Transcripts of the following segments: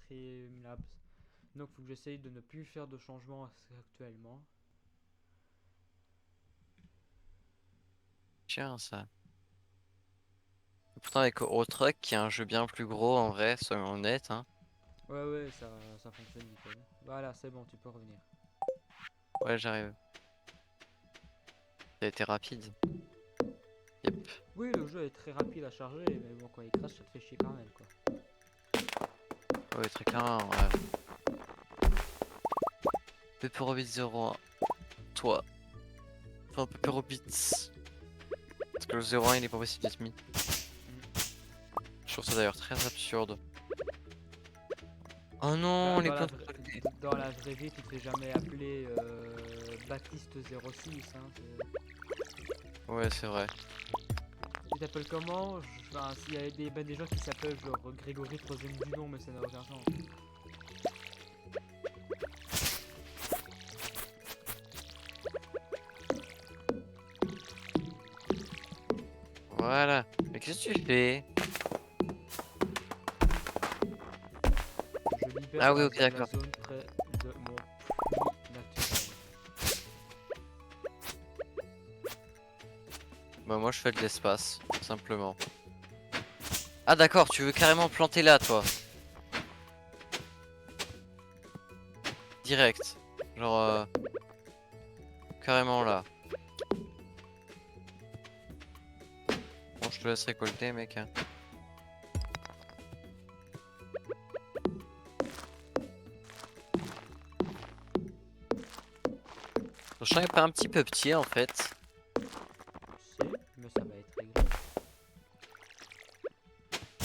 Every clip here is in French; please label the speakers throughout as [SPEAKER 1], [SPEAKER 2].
[SPEAKER 1] Streamlabs. Donc faut que j'essaye de ne plus faire de changements actuellement.
[SPEAKER 2] Tiens, ça. Pourtant, avec Eurotruck, qui est un jeu bien plus gros en vrai, soyons honnêtes, hein.
[SPEAKER 1] Ouais, ça fonctionne nickel. Voilà, c'est bon, tu peux revenir.
[SPEAKER 2] Ouais, j'arrive. Ça a été rapide. Yep.
[SPEAKER 1] Oui, le jeu est très rapide à charger, mais bon, quand il crash, ça te fait chier quand même, quoi.
[SPEAKER 2] Ouais, très clairement, ouais. Pepperobit 01. Toi. Enfin, Pepperobit. Parce que le 01 il est pas possible d'être mis. Je trouve ça d'ailleurs très absurde. Oh
[SPEAKER 1] Bah,
[SPEAKER 2] non, les plantes récoltées.
[SPEAKER 1] dans la vraie vie, tu te fais jamais appeler Baptiste06, hein.
[SPEAKER 2] Ouais, c'est vrai.
[SPEAKER 1] Tu t'appelles comment? Enfin, s'il y a des gens qui s'appellent genre Grégory troisième du nom, mais ça n'a aucun sens.
[SPEAKER 2] Voilà. Mais qu'est-ce que tu fais?
[SPEAKER 1] Je libère
[SPEAKER 2] Ah oui, ok,
[SPEAKER 1] la
[SPEAKER 2] d'accord.
[SPEAKER 1] zone près de mon puits naturel.
[SPEAKER 2] Bah moi je fais de l'espace, simplement. Ah d'accord, tu veux carrément planter là, toi. Direct. Genre, carrément là. Bon, je te laisse récolter, mec, hein. Le champ est pas un petit peu petit, en fait.
[SPEAKER 1] Si, mais ça va être réglé.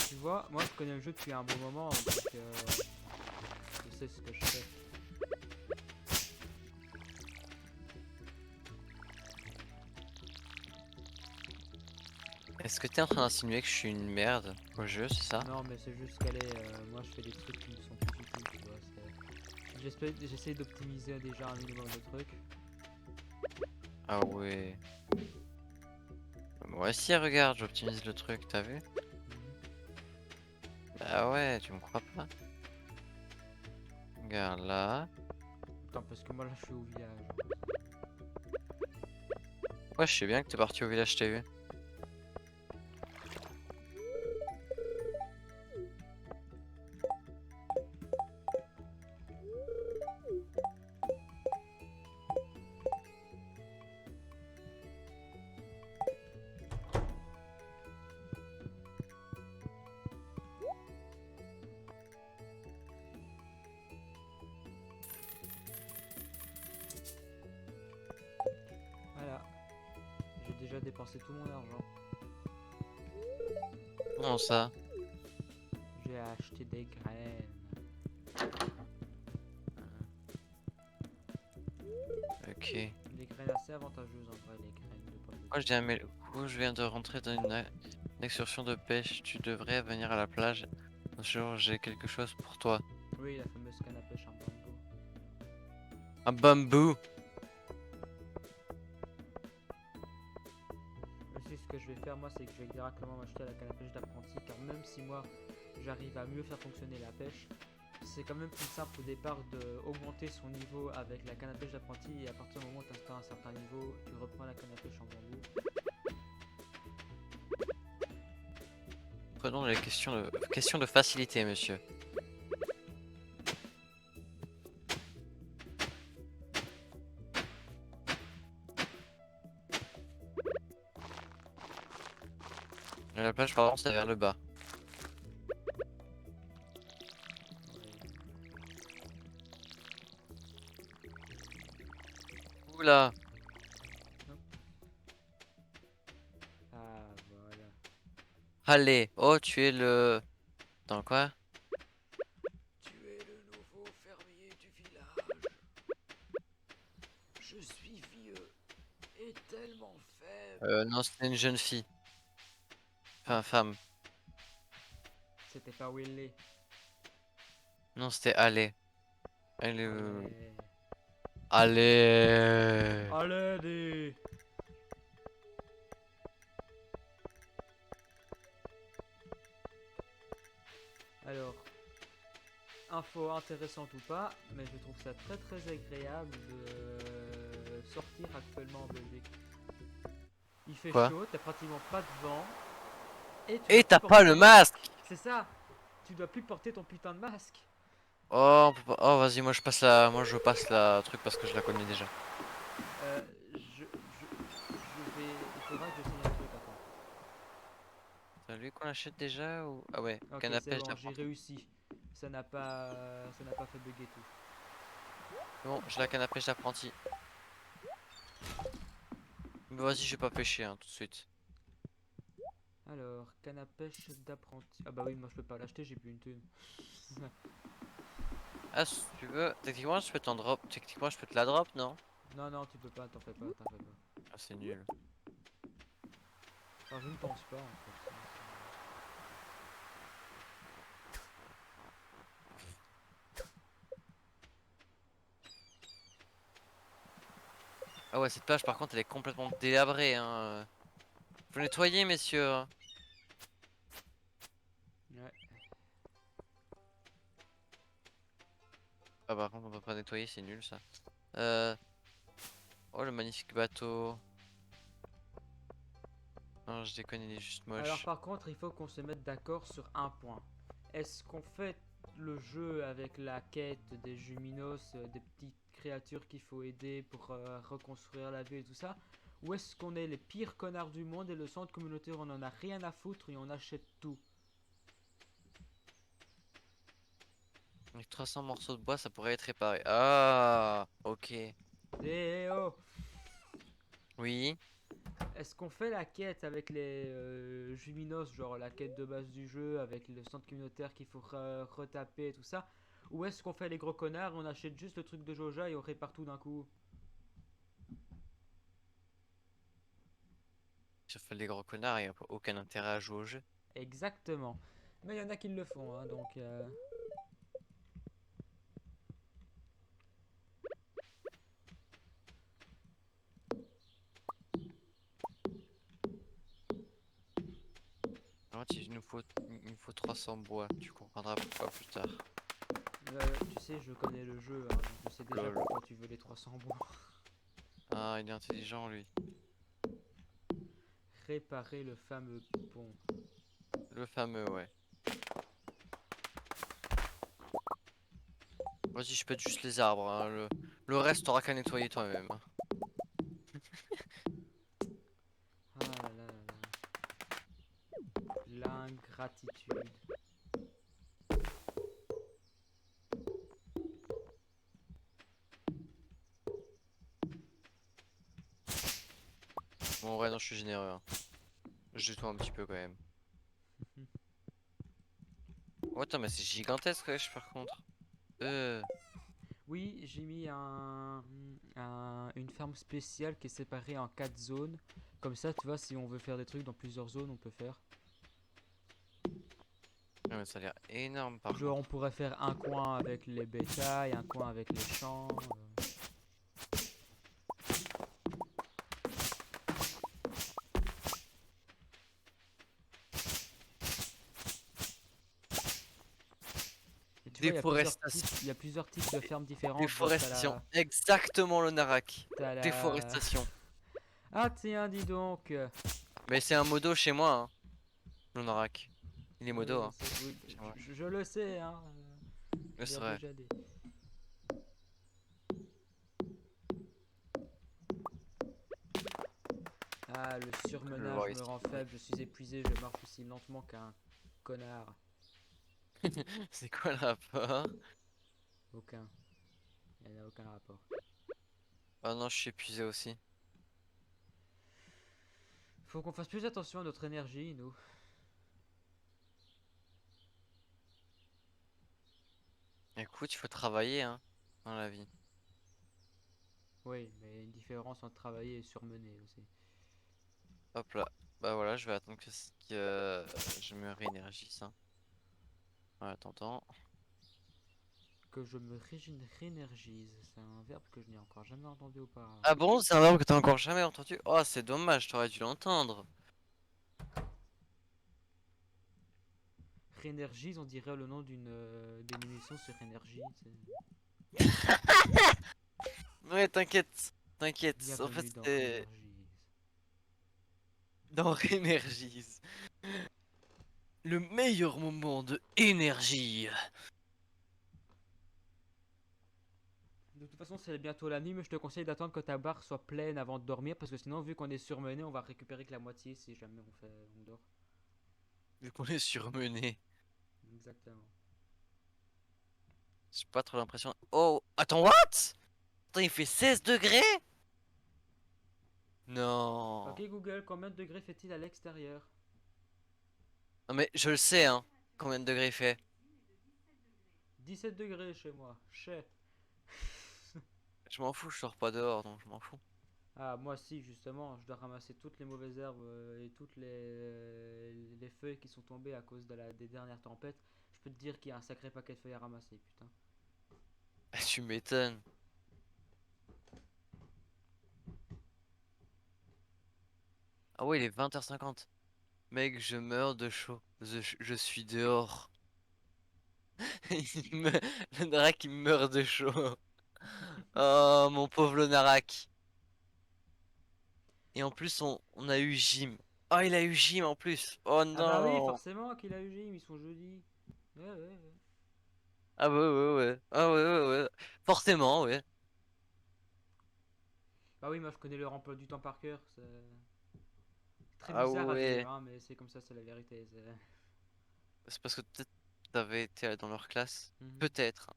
[SPEAKER 1] Tu vois, moi je connais le jeu depuis un bon moment, donc je sais ce que je fais.
[SPEAKER 2] Est-ce que t'es en train d'insinuer que je suis une merde au jeu, c'est ça?
[SPEAKER 1] Non, mais c'est juste qu'elle est. Moi je fais des trucs qui ne sont plus utiles, tu vois. J'essaie d'optimiser déjà un minimum de trucs.
[SPEAKER 2] Ah ouais. Moi aussi, regarde, j'optimise le truc, t'as vu?
[SPEAKER 1] Mhm.
[SPEAKER 2] Bah ouais, tu me crois pas? Regarde là.
[SPEAKER 1] Attends, parce que moi là je suis au village.
[SPEAKER 2] Ouais, je sais bien que t'es parti au village, je t'ai vu.
[SPEAKER 1] Voilà, j'ai déjà dépensé tout mon argent.
[SPEAKER 2] Comment ça?
[SPEAKER 1] J'ai acheté des graines.
[SPEAKER 2] Ok.
[SPEAKER 1] Des graines assez avantageuses en vrai, les graines de pommes de
[SPEAKER 2] Moi,
[SPEAKER 1] terre.
[SPEAKER 2] je viens de rentrer dans une excursion de pêche. Tu devrais venir à la plage. Un jour, j'ai quelque chose pour toi.
[SPEAKER 1] Oui, la fameuse canne à pêche en bambou.
[SPEAKER 2] Un bambou!
[SPEAKER 1] Aussi, ce que je vais faire moi, c'est que je vais directement m'acheter la canne à pêche d'apprenti, car même si moi j'arrive à mieux faire fonctionner la pêche, c'est quand même plus simple au départ d'augmenter son niveau avec la canne à pêche d'apprenti, et à partir du moment où tu installes un certain niveau, tu reprends la canne à pêche en bambou.
[SPEAKER 2] Prenons les questions de facilité, monsieur. La plage, par contre, c'est vers le bas. Oula!
[SPEAKER 1] Ah voilà.
[SPEAKER 2] Allez! Oh, tu es le... Dans quoi?
[SPEAKER 1] Tu es le nouveau fermier du village. Je suis vieux et tellement faible.
[SPEAKER 2] Non, c'était une jeune fille.
[SPEAKER 1] Ah,
[SPEAKER 2] Enfin, femme.
[SPEAKER 1] c'était pas Willy.
[SPEAKER 2] Non, c'était allez. Elle
[SPEAKER 1] Allez.
[SPEAKER 2] Allez!
[SPEAKER 1] Allez. Alors, info intéressante ou pas, mais je trouve ça très très agréable de sortir actuellement en Belgique. Il fait
[SPEAKER 2] Quoi?
[SPEAKER 1] chaud, t'as pratiquement pas de vent, et tu
[SPEAKER 2] Et
[SPEAKER 1] dois plus
[SPEAKER 2] t'as pas
[SPEAKER 1] porter
[SPEAKER 2] le
[SPEAKER 1] ton masque.
[SPEAKER 2] masque!
[SPEAKER 1] C'est ça, tu dois plus porter ton putain de masque.
[SPEAKER 2] Oh, oh vas-y, moi je passe la truc parce que je la connais déjà.
[SPEAKER 1] Il faudra que j'essaye un truc, attends.
[SPEAKER 2] C'est lui qu'on achète déjà ou... Ah ouais,
[SPEAKER 1] Ok,
[SPEAKER 2] canne à
[SPEAKER 1] c'est
[SPEAKER 2] pêche
[SPEAKER 1] bon, j'ai
[SPEAKER 2] d'apprenti.
[SPEAKER 1] réussi. Ça n'a pas fait bugger tout.
[SPEAKER 2] Bon, j'ai la canne à pêche d'apprenti. Mais vas-y, je vais pas pêcher hein, tout de suite.
[SPEAKER 1] Alors, canne à pêche d'apprenti. Ah bah oui, moi je peux pas l'acheter, j'ai plus une thune.
[SPEAKER 2] Ah, si tu veux, techniquement je peux t'en drop. Techniquement je peux te la drop, non?
[SPEAKER 1] Non, non, tu peux pas, t'en fais pas, t'en fais pas.
[SPEAKER 2] Ah, c'est nul.
[SPEAKER 1] Enfin, je ne pense pas en fait.
[SPEAKER 2] Ah ouais, cette plage par contre elle est complètement délabrée hein. Faut nettoyer, messieurs.
[SPEAKER 1] Ouais.
[SPEAKER 2] Ah, par contre, on peut pas nettoyer, c'est nul ça. Euh... Oh, le magnifique bateau. Non, je déconne, il est juste
[SPEAKER 1] Alors
[SPEAKER 2] moche.
[SPEAKER 1] par contre, il faut qu'on se mette d'accord sur un point. Est-ce qu'on fait le jeu avec la quête des Juminos, des petites créatures qu'il faut aider pour reconstruire la ville et tout ça? Ou est-ce qu'on est les pires connards du monde et le centre communautaire on en a rien à foutre et on achète tout?
[SPEAKER 2] Avec 300 morceaux de bois, ça pourrait être réparé. Ah, ok.
[SPEAKER 1] Eh oh!
[SPEAKER 2] Oui.
[SPEAKER 1] Est-ce qu'on fait la quête avec les Juminos, genre la quête de base du jeu, avec le centre communautaire qu'il faut retaper et tout ça? Ou est-ce qu'on fait les gros connards, on achète juste le truc de Joja et on répare tout d'un coup?
[SPEAKER 2] J'ai fait les gros connards, il n'y a aucun intérêt à jouer au jeu.
[SPEAKER 1] Exactement. Mais il y en a qui le font, hein, donc...
[SPEAKER 2] Alors, il nous faut 300 bois, tu comprendras pourquoi plus tard.
[SPEAKER 1] tu sais, je connais le jeu, hein, donc je sais déjà
[SPEAKER 2] Lol.
[SPEAKER 1] pourquoi tu veux les 300 bois.
[SPEAKER 2] Ah, il est intelligent lui.
[SPEAKER 1] Réparer le fameux pont.
[SPEAKER 2] Le fameux, ouais. Vas-y, je pète juste les arbres, hein. Le reste, t'auras qu'à nettoyer toi-même, hein.
[SPEAKER 1] Ah là là là. L'ingratitude.
[SPEAKER 2] Bon, ouais, non, je suis généreux, hein. Je nettoie un petit peu quand même. Oh, attends, mais c'est gigantesque, wesh, par contre.
[SPEAKER 1] Oui, j'ai mis une ferme spéciale qui est séparée en 4 zones. Comme ça, tu vois, si on veut faire des trucs dans plusieurs zones, on peut faire.
[SPEAKER 2] Ah, mais ça a l'air énorme, par
[SPEAKER 1] Genre, on
[SPEAKER 2] contre.
[SPEAKER 1] pourrait faire un coin avec les bétails, un coin avec les champs. Et tu vois,
[SPEAKER 2] Déforestation.
[SPEAKER 1] il y a plusieurs types de fermes différentes. Genre,
[SPEAKER 2] Déforestation. Exactement, le Narak.
[SPEAKER 1] t'as la...
[SPEAKER 2] Déforestation.
[SPEAKER 1] Ah tiens, dis donc.
[SPEAKER 2] Mais c'est un modo chez moi, hein. Le Narak. Il est modo,
[SPEAKER 1] Oui,
[SPEAKER 2] hein.
[SPEAKER 1] oui,
[SPEAKER 2] Chez moi.
[SPEAKER 1] je le sais, hein.
[SPEAKER 2] Mais
[SPEAKER 1] J'ai
[SPEAKER 2] c'est vrai.
[SPEAKER 1] déjà dit. Ah, le
[SPEAKER 2] Je le
[SPEAKER 1] surmenage
[SPEAKER 2] vois
[SPEAKER 1] me
[SPEAKER 2] ici.
[SPEAKER 1] rend faible, je suis épuisé, je marche aussi lentement qu'un connard.
[SPEAKER 2] C'est quoi le rapport?
[SPEAKER 1] Aucun. Il n'y en a aucun rapport.
[SPEAKER 2] Ah non, je suis épuisé aussi.
[SPEAKER 1] Faut qu'on fasse plus attention à notre énergie, nous.
[SPEAKER 2] Écoute, il faut travailler, hein, dans la vie.
[SPEAKER 1] Oui, mais il y a une différence entre travailler et surmener aussi.
[SPEAKER 2] Hop là. Bah voilà, je vais attendre que je me réénergise, hein. Voilà, t'entends.
[SPEAKER 1] Que je me réénergise, c'est un verbe que je n'ai encore jamais entendu
[SPEAKER 2] Ah
[SPEAKER 1] auparavant.
[SPEAKER 2] bon, c'est un verbe que t'as encore jamais entendu? Oh, c'est dommage, t'aurais dû l'entendre.
[SPEAKER 1] Frénergise, on dirait le nom d'une émission sur énergie.
[SPEAKER 2] Ouais, t'inquiète. T'inquiète. En fait,
[SPEAKER 1] Bienvenue dans
[SPEAKER 2] c'était
[SPEAKER 1] Frénergise.
[SPEAKER 2] dans Energies. Le meilleur moment de énergie.
[SPEAKER 1] De toute façon, c'est bientôt la nuit, mais je te conseille d'attendre que ta barre soit pleine avant de dormir, parce que sinon, vu qu'on est surmené, on va récupérer que la moitié si jamais on dort.
[SPEAKER 2] Vu qu'on est surmené.
[SPEAKER 1] Exactement.
[SPEAKER 2] J'ai pas trop l'impression. Oh, attends, what? Attends, il fait 16 degrés?
[SPEAKER 1] Ok
[SPEAKER 2] Non.
[SPEAKER 1] Google, combien de degrés fait-il à l'extérieur?
[SPEAKER 2] Non, mais je le sais, hein. Combien de degrés il fait?
[SPEAKER 1] 17 degrés chez moi. Chez.
[SPEAKER 2] Je m'en fous, je sors pas dehors, donc je m'en fous.
[SPEAKER 1] Ah, moi si, justement, je dois ramasser toutes les mauvaises herbes et toutes les feuilles qui sont tombées à cause des dernières tempêtes. Je peux te dire qu'il y a un sacré paquet de feuilles à ramasser, putain.
[SPEAKER 2] Tu m'étonnes. Ah ouais, il est 20h50. Mec, je meurs de chaud. Je suis dehors. Il me- Le Narak, il meurt de chaud. Oh, mon pauvre le Narak. Et en plus, on a eu Jim. Oh, il a eu Jim en plus. Oh
[SPEAKER 1] Ah bah oui,
[SPEAKER 2] non.
[SPEAKER 1] forcément qu'il a eu Jim, ils sont jeudis. Ouais, ouais, ouais.
[SPEAKER 2] Ah ouais, ouais, ouais. Ah ouais, ouais, ouais. Forcément, ouais.
[SPEAKER 1] Bah oui, moi je connais leur emploi du temps par cœur. C'est très
[SPEAKER 2] Ah
[SPEAKER 1] bizarre à dire,
[SPEAKER 2] ouais.
[SPEAKER 1] hein, mais c'est comme ça, c'est la vérité.
[SPEAKER 2] C'est parce que peut-être t'avais été dans leur classe.
[SPEAKER 1] Mhm.
[SPEAKER 2] Peut-être.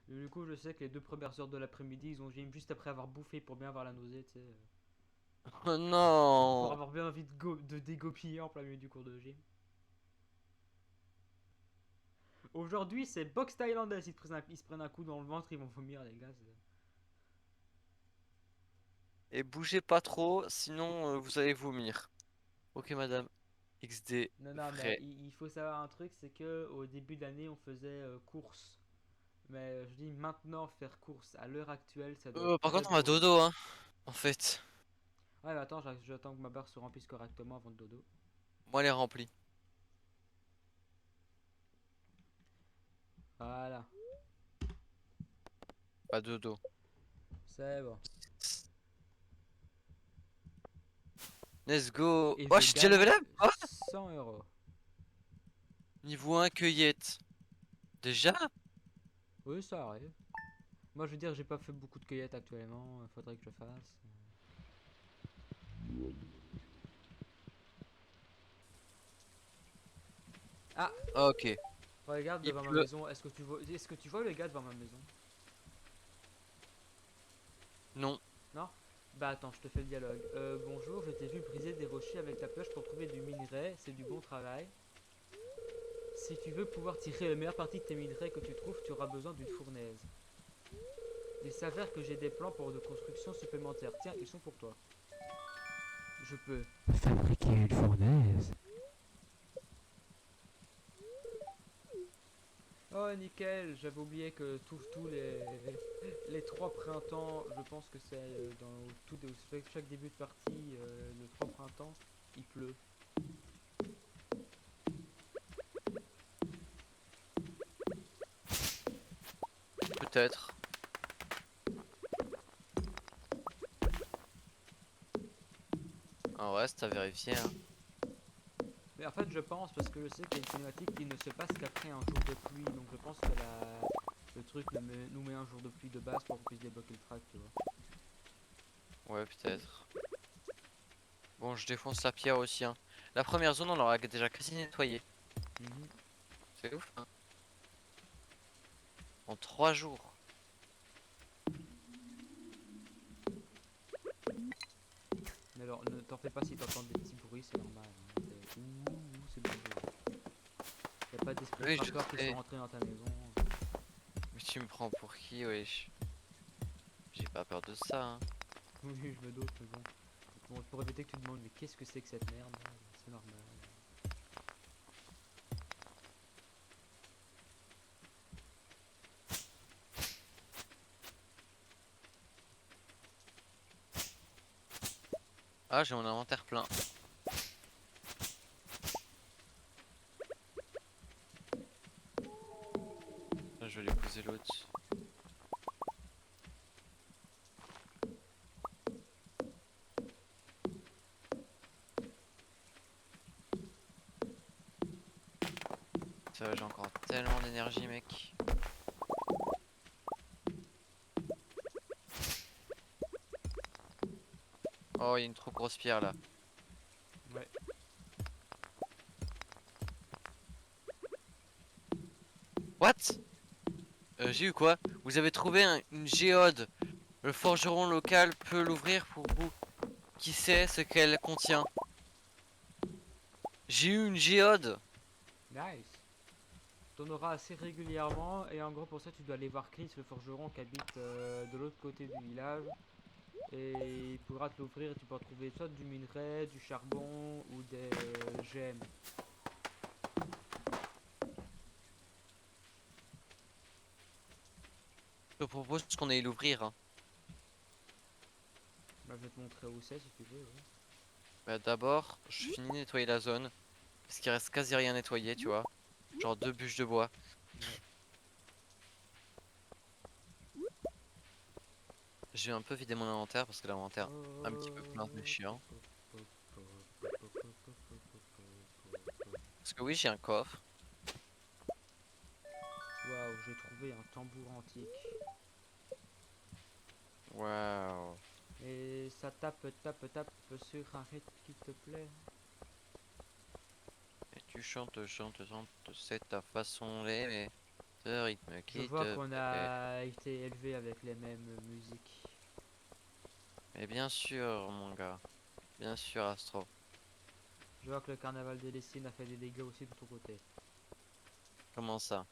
[SPEAKER 1] Du coup, je sais que les 2 premières heures de l'après-midi, ils ont Jim juste après avoir bouffé pour bien avoir la nausée, tu sais.
[SPEAKER 2] Oh
[SPEAKER 1] Pour
[SPEAKER 2] non.
[SPEAKER 1] avoir bien envie de dégopiller en plein milieu du cours de gym. Aujourd'hui, c'est boxe thaïlandaise. Ils se prennent un coup dans le ventre, ils vont vomir, les gars.
[SPEAKER 2] Et bougez pas trop, sinon vous allez vomir. Ok, madame. XD,
[SPEAKER 1] Non, non, mais
[SPEAKER 2] vrai.
[SPEAKER 1] il faut savoir un truc, c'est que au début de l'année, on faisait course. Mais je dis maintenant, faire course à l'heure actuelle, ça doit être
[SPEAKER 2] Par
[SPEAKER 1] très
[SPEAKER 2] contre, on va
[SPEAKER 1] drôle.
[SPEAKER 2] dodo, hein. En fait,
[SPEAKER 1] Ouais, mais attends, j'attends que ma barre se remplisse correctement avant de dodo.
[SPEAKER 2] moi, elle est remplie.
[SPEAKER 1] Voilà,
[SPEAKER 2] Pas dodo.
[SPEAKER 1] c'est bon.
[SPEAKER 2] Let's go.
[SPEAKER 1] Et
[SPEAKER 2] Oh,
[SPEAKER 1] je
[SPEAKER 2] je suis déjà level
[SPEAKER 1] gagne
[SPEAKER 2] up? Oh,
[SPEAKER 1] 100 €.
[SPEAKER 2] niveau 1, cueillette. Déjà?
[SPEAKER 1] Oui, ça arrive. Moi, je veux dire, j'ai pas fait beaucoup de cueillettes actuellement. Faudrait que je fasse. Ah,
[SPEAKER 2] Ok.
[SPEAKER 1] regarde
[SPEAKER 2] Il
[SPEAKER 1] devant ma
[SPEAKER 2] pleut.
[SPEAKER 1] maison. Est-ce que tu vois le gars devant ma maison?
[SPEAKER 2] Non.
[SPEAKER 1] Non? Bah attends, je te fais le dialogue. Bonjour, je t'ai vu briser des rochers avec ta pioche pour trouver du minerai. C'est du bon travail. Si tu veux pouvoir tirer le meilleur parti de tes minerais que tu trouves, tu auras besoin d'une fournaise. Il s'avère que j'ai des plans pour de construction supplémentaires. Tiens, ils sont pour toi. Je peux fabriquer une fournaise. Oh nickel, j'avais oublié que tous les 3 printemps, je pense que c'est chaque début de partie, le 3 printemps, il pleut.
[SPEAKER 2] Peut-être. En vrai, c'est à vérifier, hein.
[SPEAKER 1] Mais en fait je pense parce que je sais qu'il y a une cinématique qui ne se passe qu'après un jour de pluie, donc je pense que le truc nous met un jour de pluie de base pour qu'on puisse débloquer le track, tu vois.
[SPEAKER 2] Ouais, peut-être. Bon, je défonce la pierre aussi, hein. La première zone, on l'aura déjà quasi nettoyée.
[SPEAKER 1] Mhm.
[SPEAKER 2] C'est ouf, hein. En 3 jours.
[SPEAKER 1] Mais alors ne t'en fais pas si t'entends des petits bruits, c'est normal, hein. C'est bonjour. Y a pas d'esprit
[SPEAKER 2] Oui, je
[SPEAKER 1] trappeur qui sont
[SPEAKER 2] sais.
[SPEAKER 1] rentrés dans ta maison.
[SPEAKER 2] Mais tu me prends pour qui, wesh? J'ai pas peur de ça, hein.
[SPEAKER 1] Oui, je me doute, mais bon. Bon, pour éviter que tu te demandes, mais qu'est-ce que c'est que cette merde? C'est normal.
[SPEAKER 2] Ah, j'ai mon inventaire plein. je vais lui poser l'autre. Ça va, j'ai encore tellement d'énergie, mec. Oh, il y a une trop grosse pierre là.
[SPEAKER 1] Ouais.
[SPEAKER 2] What? J'ai eu quoi? Vous avez trouvé une géode. Le forgeron local peut l'ouvrir pour vous. Qui sait ce qu'elle contient? J'ai eu une géode.
[SPEAKER 1] Nice. T'en auras assez régulièrement et en gros pour ça tu dois aller voir Chris le forgeron qui habite de l'autre côté du village et il pourra te l'ouvrir et tu pourras trouver soit du minerai, du charbon ou des gemmes.
[SPEAKER 2] Je te propose qu'on aille l'ouvrir, hein.
[SPEAKER 1] Bah, je vais te montrer où c'est si tu veux. Ouais.
[SPEAKER 2] Bah, d'abord, je finis de nettoyer la zone. Parce qu'il reste quasi rien nettoyé, tu vois. Genre 2 bûches de bois.
[SPEAKER 1] Ouais.
[SPEAKER 2] J'ai un peu vidé mon inventaire parce que l'inventaire un petit peu plein de chiant. Parce que oui, j'ai un coffre.
[SPEAKER 1] Waouh, j'ai trouvé un tambour antique.
[SPEAKER 2] Waouh.
[SPEAKER 1] Et ça tape sur un rythme qui te plaît.
[SPEAKER 2] Et tu chantes, chantes, chantes, c'est ta façon d'aimer. Ce rythme
[SPEAKER 1] Je
[SPEAKER 2] qui
[SPEAKER 1] vois
[SPEAKER 2] te
[SPEAKER 1] qu'on
[SPEAKER 2] plaît.
[SPEAKER 1] a été élevé avec les mêmes musiques.
[SPEAKER 2] Mais bien sûr, mon gars. Bien sûr, Astro.
[SPEAKER 1] Je vois que le carnaval des Dessines a fait des dégâts aussi de ton côté.
[SPEAKER 2] Comment ça?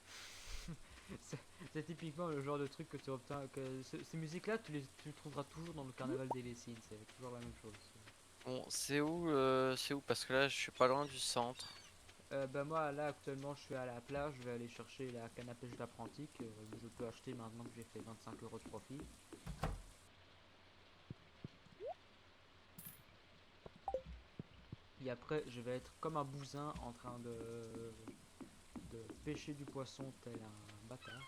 [SPEAKER 1] C'est c'est typiquement le genre de truc que tu obtiens. Que ces musiques-là, tu les trouveras toujours dans le carnaval des Dessines. C'est toujours la même chose.
[SPEAKER 2] Bon, c'est où? Parce que là, je suis pas loin du centre.
[SPEAKER 1] Bah moi là actuellement je suis à la plage, je vais aller chercher la canne à pêche d'apprenti que je peux acheter maintenant que j'ai fait 25 € de profit. Et après je vais être comme un bousin en train de pêcher du poisson tel un bâtard.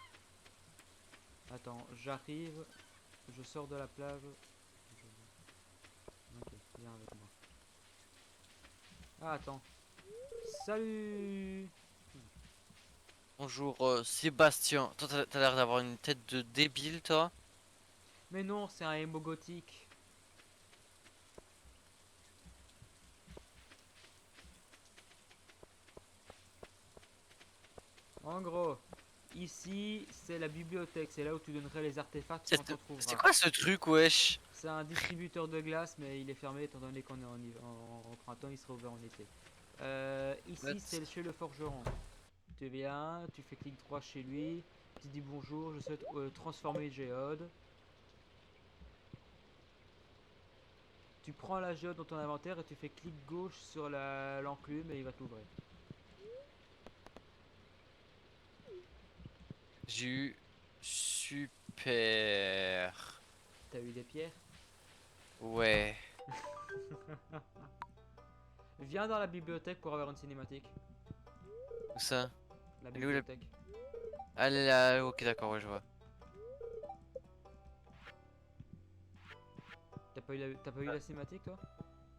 [SPEAKER 1] Attends, j'arrive, je sors de la plage. Ok, viens avec moi. Ah attends. Salut.
[SPEAKER 2] Bonjour, Sébastien. Toi, t'as l'air d'avoir une tête de débile, toi.
[SPEAKER 1] Mais non, c'est un émo gothique. En gros, ici c'est la bibliothèque, c'est là où tu donnerais les artefacts quand on
[SPEAKER 2] C'est
[SPEAKER 1] trouvera.
[SPEAKER 2] quoi ce truc, wesh?
[SPEAKER 1] C'est un distributeur de glace, mais il est fermé étant donné qu'on est en printemps, il sera ouvert en été. Ici,
[SPEAKER 2] What?
[SPEAKER 1] c'est chez le forgeron. Tu viens, tu fais clic droit chez lui, tu dis bonjour, je souhaite transformer une géode. Tu prends la géode dans ton inventaire et tu fais clic gauche sur l'enclume et il va t'ouvrir.
[SPEAKER 2] J'ai eu super.
[SPEAKER 1] T'as eu des pierres?
[SPEAKER 2] Ouais.
[SPEAKER 1] Viens dans la bibliothèque pour avoir une cinématique.
[SPEAKER 2] Où ça?
[SPEAKER 1] La
[SPEAKER 2] Elle est où la...
[SPEAKER 1] bibliothèque.
[SPEAKER 2] Elle est là. Ok, d'accord, ouais, je vois.
[SPEAKER 1] T'as pas eu la cinématique toi?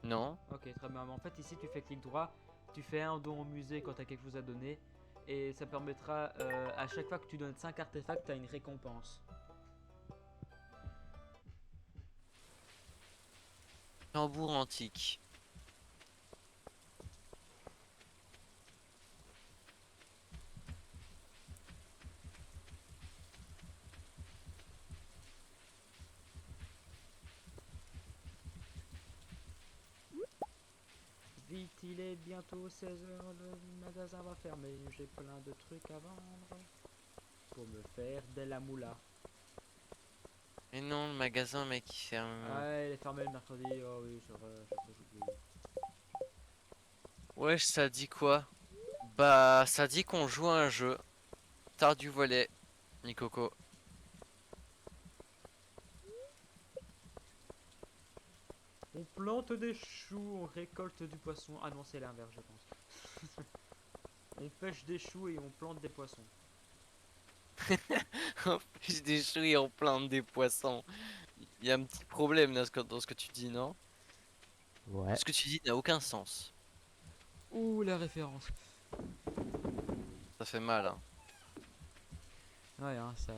[SPEAKER 2] Non.
[SPEAKER 1] Ok, très bien. Mais en fait, ici, tu fais clic droit, tu fais un don au musée quand tu as quelque chose à donner, et ça permettra, à chaque fois que tu donnes 5 artefacts, tu as une récompense.
[SPEAKER 2] Tambour antique.
[SPEAKER 1] Vite, il est bientôt 16 h, le magasin va fermer, j'ai plein de trucs à vendre pour me faire de la moula.
[SPEAKER 2] Mais non, le magasin, mec, il ferme.
[SPEAKER 1] Ah, il est fermé le mercredi, oh oui, c'est vrai, chaque fois j'oublie.
[SPEAKER 2] Wesh, ça dit quoi? Bah, ça dit qu'on joue à un jeu. Stardew Valley, Nikoko.
[SPEAKER 1] On plante des choux, on récolte du poisson. Ah non, c'est l'inverse, je pense. On pêche des choux et on plante des poissons.
[SPEAKER 2] En plus des chouilles en plein des poissons. Il y a un petit problème là, dans ce que tu dis, non?
[SPEAKER 1] Ouais.
[SPEAKER 2] Ce que tu dis n'a aucun sens.
[SPEAKER 1] Ouh, la référence.
[SPEAKER 2] Ça fait mal, hein.
[SPEAKER 1] Ouais, hein, ça.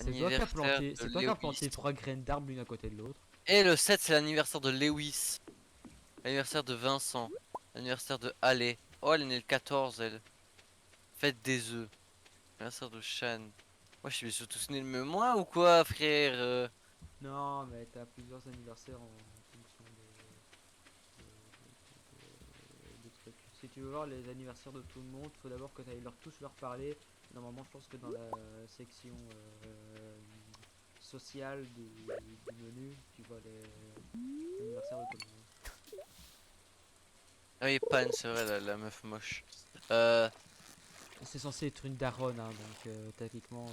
[SPEAKER 2] Anniversaire de
[SPEAKER 1] C'est toi qui as
[SPEAKER 2] Lewis.
[SPEAKER 1] planté 3 graines d'arbre l'une à côté de l'autre.
[SPEAKER 2] Et le 7, c'est l'anniversaire de Lewis. L'anniversaire de Vincent. L'anniversaire de Ale. Oh, elle est née le 14, elle. Fête des œufs. L'anniversaire de Shan. Moi, je suis surtout né le même mois ou quoi, frère?
[SPEAKER 1] Non, mais t'as plusieurs anniversaires en fonction des trucs. Si tu veux voir les anniversaires de tout le monde, faut d'abord que tu ailles tous leur parler. Normalement, je pense que dans la section sociale du menu, tu vois les anniversaires de tout le monde.
[SPEAKER 2] Ah oui, Pan, c'est vrai, la meuf moche. Euh,
[SPEAKER 1] C'est censé être une daronne, hein, donc techniquement.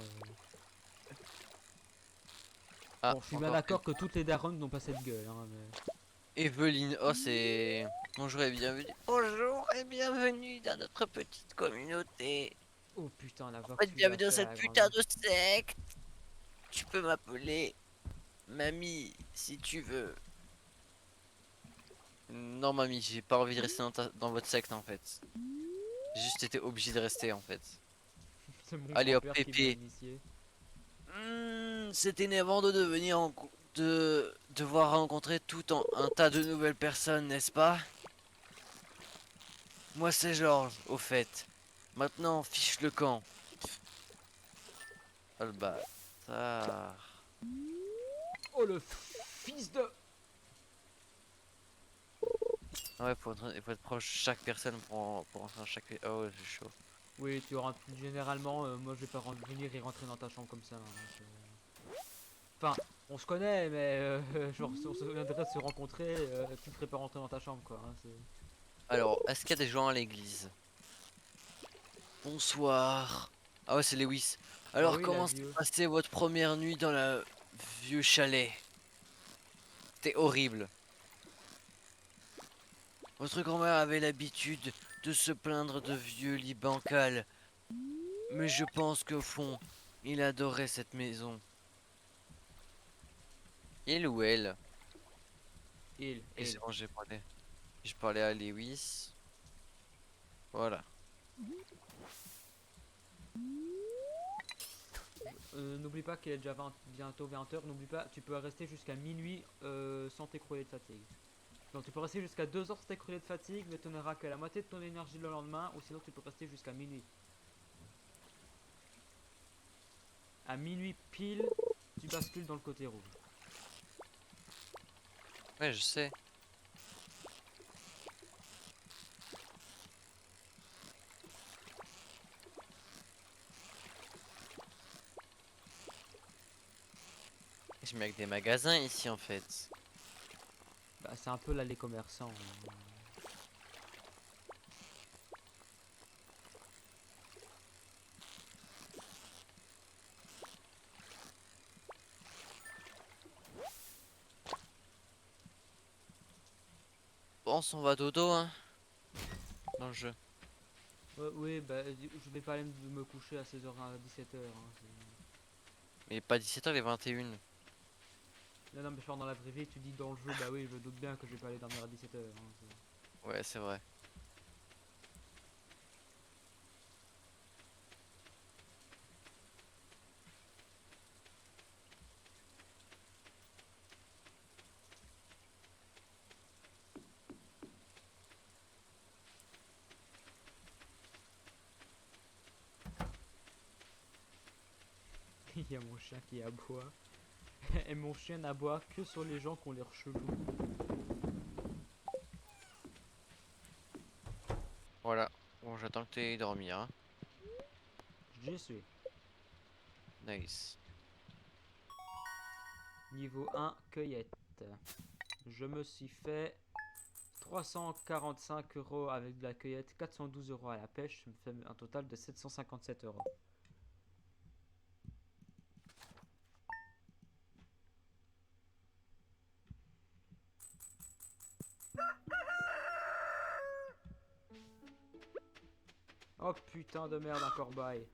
[SPEAKER 2] Ah,
[SPEAKER 1] Bon, je suis bien
[SPEAKER 2] encore
[SPEAKER 1] d'accord que toutes les daronnes n'ont pas cette gueule, hein, mais.
[SPEAKER 2] Evelyne. Oh, c'est. Bonjour et bienvenue. Bonjour et bienvenue dans notre petite communauté.
[SPEAKER 1] Oh putain, la voix que tu lui as
[SPEAKER 2] Bienvenue dans
[SPEAKER 1] fait à
[SPEAKER 2] cette
[SPEAKER 1] la
[SPEAKER 2] putain
[SPEAKER 1] grand-mère.
[SPEAKER 2] de secte. Tu peux m'appeler mamie si tu veux. Non, mamie, j'ai pas envie de rester dans votre secte en fait. J'ai juste été obligé de rester en fait.
[SPEAKER 1] C'est mon
[SPEAKER 2] Allez hop,
[SPEAKER 1] grand-père qui m'a
[SPEAKER 2] Pépé.
[SPEAKER 1] initié.
[SPEAKER 2] C'est énervant de de devoir rencontrer un tas de nouvelles personnes, n'est-ce pas? Moi c'est Georges, au fait. Maintenant, fiche le camp. Oh le bâtard.
[SPEAKER 1] Oh le fils de.
[SPEAKER 2] Ah ouais, faut être proche de chaque personne pour entrer dans chaque... Oh ouais, c'est chaud.
[SPEAKER 1] Oui, tu rentres généralement. Moi, je vais pas venir et rentrer dans ta chambre comme ça, hein, enfin, on se connaît, mais genre, si on se viendrait de se rencontrer, tu me ferais pas rentrer dans ta chambre, quoi, hein,
[SPEAKER 2] Alors, est-ce qu'il y a des gens à l'église? Bonsoir. Ah ouais, c'est Lewis.
[SPEAKER 1] Ah
[SPEAKER 2] Alors,
[SPEAKER 1] oui, la
[SPEAKER 2] comment s'est
[SPEAKER 1] vieux.
[SPEAKER 2] passée votre première nuit dans la vieux chalet? C'était horrible. Votre grand-mère avait l'habitude de se plaindre de vieux lits bancals, mais je pense qu'au fond, il adorait cette maison. Il ou elle? Et c'est
[SPEAKER 1] Il.
[SPEAKER 2] bon, j'ai parlé. Je parlais à Lewis. Voilà.
[SPEAKER 1] N'oublie pas qu'il est déjà bientôt 20 h. N'oublie pas, tu peux rester jusqu'à minuit sans t'écrouler de fatigue. Donc tu peux rester jusqu'à 2 h sans t'écrouler de fatigue, mais tu n'auras que la moitié de ton énergie le lendemain, ou sinon tu peux rester jusqu'à minuit. À minuit pile, tu bascules dans le côté rouge.
[SPEAKER 2] Ouais, je sais. Je mets avec des magasins ici en fait.
[SPEAKER 1] Bah, c'est un peu là les commerçants.
[SPEAKER 2] Bon, on va dodo, hein, dans le jeu.
[SPEAKER 1] Oui, bah, je vais pas aller me coucher à 16 h à 17 h.
[SPEAKER 2] Mais pas 17h, il est 21.
[SPEAKER 1] Non, non, mais je parle dans la vraie vie, tu dis dans le jeu, bah oui, je doute bien que je vais pas aller dormir à 17 h.
[SPEAKER 2] Ouais, c'est vrai.
[SPEAKER 1] Il y a mon chien qui aboie. Et mon chien n'aboie que sur les gens qui ont l'air chelou.
[SPEAKER 2] Voilà. Bon, j'attends que tu aies dormi, hein.
[SPEAKER 1] J'y suis.
[SPEAKER 2] Nice.
[SPEAKER 1] Niveau 1, cueillette. Je me suis fait 345 € avec de la cueillette, 412 € à la pêche, ça me fait un total de 757 €. Oh putain de merde, un corbeil.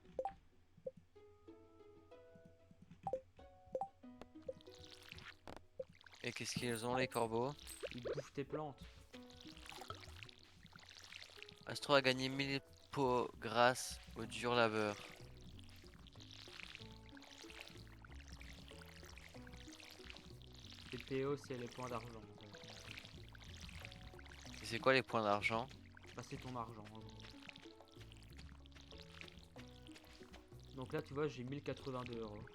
[SPEAKER 2] Et qu'est-ce qu'ils ont les corbeaux?
[SPEAKER 1] Il bouffe tes plantes.
[SPEAKER 2] Astro a gagné 1000 pots grâce au dur labeur.
[SPEAKER 1] Les PO, c'est les points d'argent. En fait.
[SPEAKER 2] Et c'est quoi les points d'argent?
[SPEAKER 1] Bah, c'est ton argent. En gros. Donc là, tu vois, j'ai 1082 euros.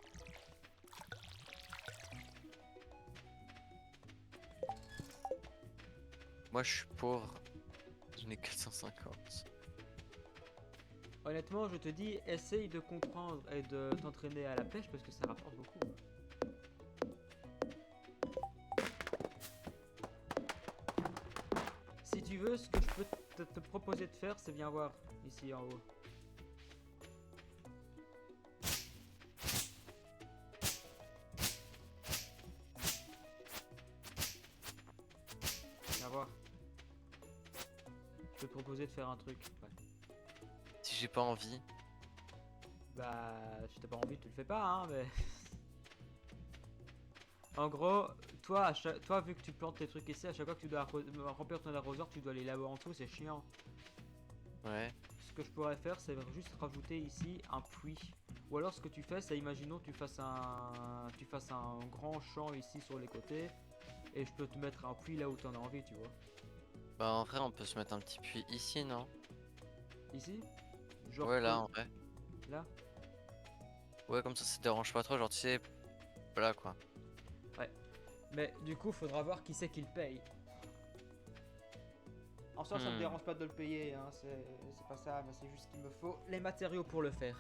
[SPEAKER 2] Moi je suis pauvre. J'en ai 450.
[SPEAKER 1] Honnêtement, je te dis, essaye de comprendre et de t'entraîner à la pêche parce que ça rapporte beaucoup. Si tu veux, ce que je peux te proposer de faire, c'est viens voir ici en haut. Viens voir. Je peux te proposer de faire un truc. Ouais.
[SPEAKER 2] Si j'ai pas envie.
[SPEAKER 1] Bah, si t'as pas envie, tu le fais pas, hein, mais. En gros, toi, toi, vu que tu plantes tes trucs ici, à chaque fois que tu dois remplir ton arroseur, tu dois les laver en dessous, c'est chiant.
[SPEAKER 2] Ouais.
[SPEAKER 1] Ce que je pourrais faire, c'est juste rajouter ici un puits. Ou alors, ce que tu fais, c'est imaginons que tu fasses un grand champ ici sur les côtés, et je peux te mettre un puits là où tu en as envie, tu vois.
[SPEAKER 2] Bah en vrai on peut se mettre un petit puits ici, non?
[SPEAKER 1] Ici, genre
[SPEAKER 2] Ouais là en vrai.
[SPEAKER 1] là.
[SPEAKER 2] Ouais comme ça dérange pas trop, genre tu sais. Voilà quoi.
[SPEAKER 1] Ouais. Mais du coup, faudra voir qui c'est qui le paye. En soi, ça me dérange pas de le payer, hein, c'est pas ça, mais c'est juste qu'il me faut les matériaux pour le faire.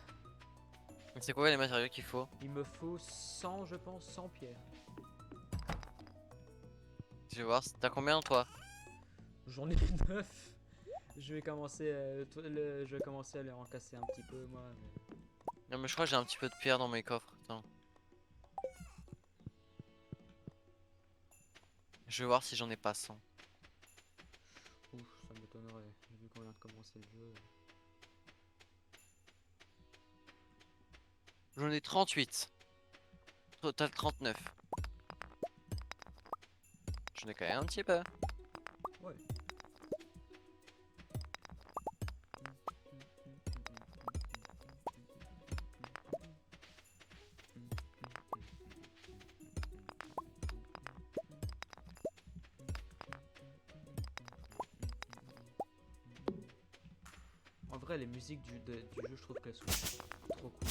[SPEAKER 2] C'est quoi les matériaux qu'il faut?
[SPEAKER 1] Il me faut 100, je pense, 100 pierres.
[SPEAKER 2] Je vais voir, t'as combien toi?
[SPEAKER 1] J'en ai 9. Je vais commencer, je vais commencer à les en casser un petit peu, moi. Mais...
[SPEAKER 2] Non mais je crois que j'ai un petit peu de pierre dans mes coffres. Attends. Je vais voir si j'en ai pas 100.
[SPEAKER 1] Ouf, ça m'étonnerait, vu qu'on vient de commencer le jeu.
[SPEAKER 2] J'en ai 38. Total 39. J'en ai quand même un petit peu.
[SPEAKER 1] Ouais. En vrai, les musiques du jeu, je trouve qu'elles sont trop cool.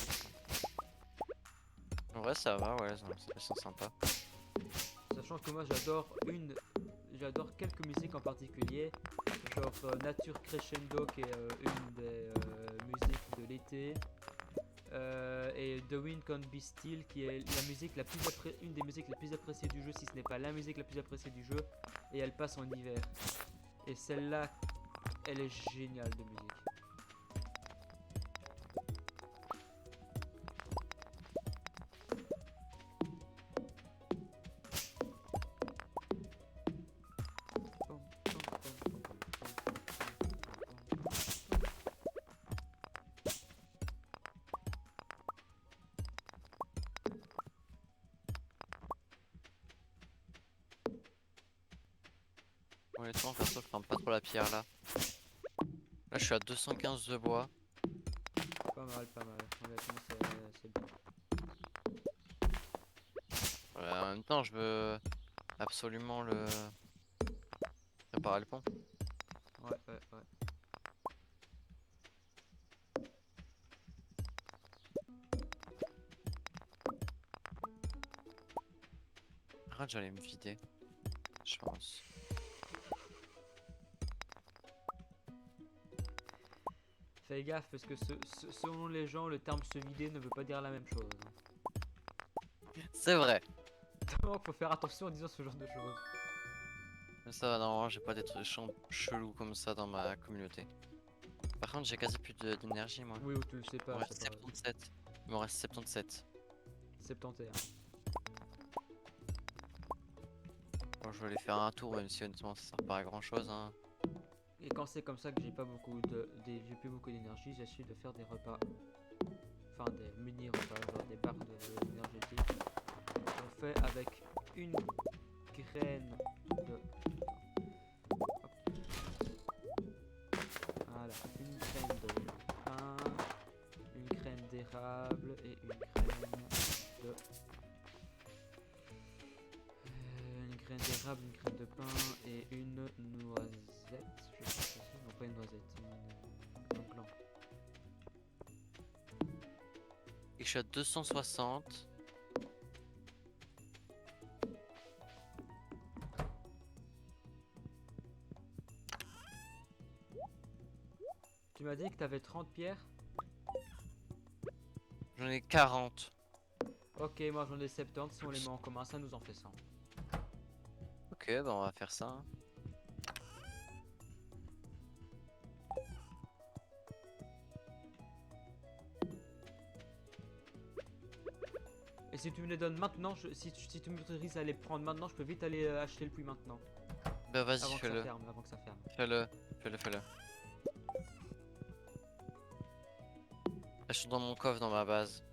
[SPEAKER 2] En vrai ça va, ouais, elles sont sympas.
[SPEAKER 1] Sachant que moi, j'adore quelques musiques en particulier, genre Nature Crescendo qui est une des musiques de l'été, et The Wind Can't Be Still qui est la musique une des musiques les plus appréciées du jeu, si ce n'est pas la musique la plus appréciée du jeu, et elle passe en hiver. Et celle-là, elle est géniale de musique.
[SPEAKER 2] Honnêtement, perso, je prends pas trop la pierre là. Là, je suis à 215 de bois.
[SPEAKER 1] Pas mal, pas mal. Honnêtement, c'est bien.
[SPEAKER 2] En même temps, je veux absolument le réparer le pont.
[SPEAKER 1] Ouais, ouais, ouais.
[SPEAKER 2] Arrête, j'allais me vider. Je pense.
[SPEAKER 1] Fais gaffe parce que selon les gens, le terme se vider ne veut pas dire la même chose.
[SPEAKER 2] C'est vrai.
[SPEAKER 1] Donc faut faire attention en disant ce genre de choses.
[SPEAKER 2] Mais ça va, normalement, j'ai pas des trucs chelous comme ça dans ma communauté. Par contre, j'ai quasi plus d'énergie, moi.
[SPEAKER 1] Oui, ou tu le sais
[SPEAKER 2] Il
[SPEAKER 1] pas,
[SPEAKER 2] m'en reste
[SPEAKER 1] c'est pas
[SPEAKER 2] 77. Il m'en reste 77.
[SPEAKER 1] 71.
[SPEAKER 2] Bon, je vais aller faire un tour, même si honnêtement, ça sert pas à grand chose, hein.
[SPEAKER 1] Et quand c'est comme ça que j'ai pas beaucoup j'ai plus beaucoup d'énergie, j'essaie de faire des repas. Enfin des mini repas, genre des barres énergétiques. On fait avec une graine de. Hop. Voilà, une graine de pain, une graine d'érable et une graine d'érable, une graine de pain et une noisette. Je sais pas si c'est- non, pas une noisette, un gland.
[SPEAKER 2] Et je suis à 260.
[SPEAKER 1] Tu m'as dit que t'avais 30 pierres?
[SPEAKER 2] J'en ai 40.
[SPEAKER 1] Ok, moi j'en ai 70, si on les met en commun, ça nous en fait 100.
[SPEAKER 2] Ok, bah on va faire ça, hein.
[SPEAKER 1] Et si tu me les donnes maintenant, si tu m'autorises à les prendre maintenant, je peux vite aller acheter le puits maintenant.
[SPEAKER 2] Bah vas-y,
[SPEAKER 1] Avant que ça
[SPEAKER 2] fais-le.
[SPEAKER 1] ferme, avant que ça ferme.
[SPEAKER 2] Fais-le. Fais-le, fais-le. Là, je suis dans mon coffre, dans ma base.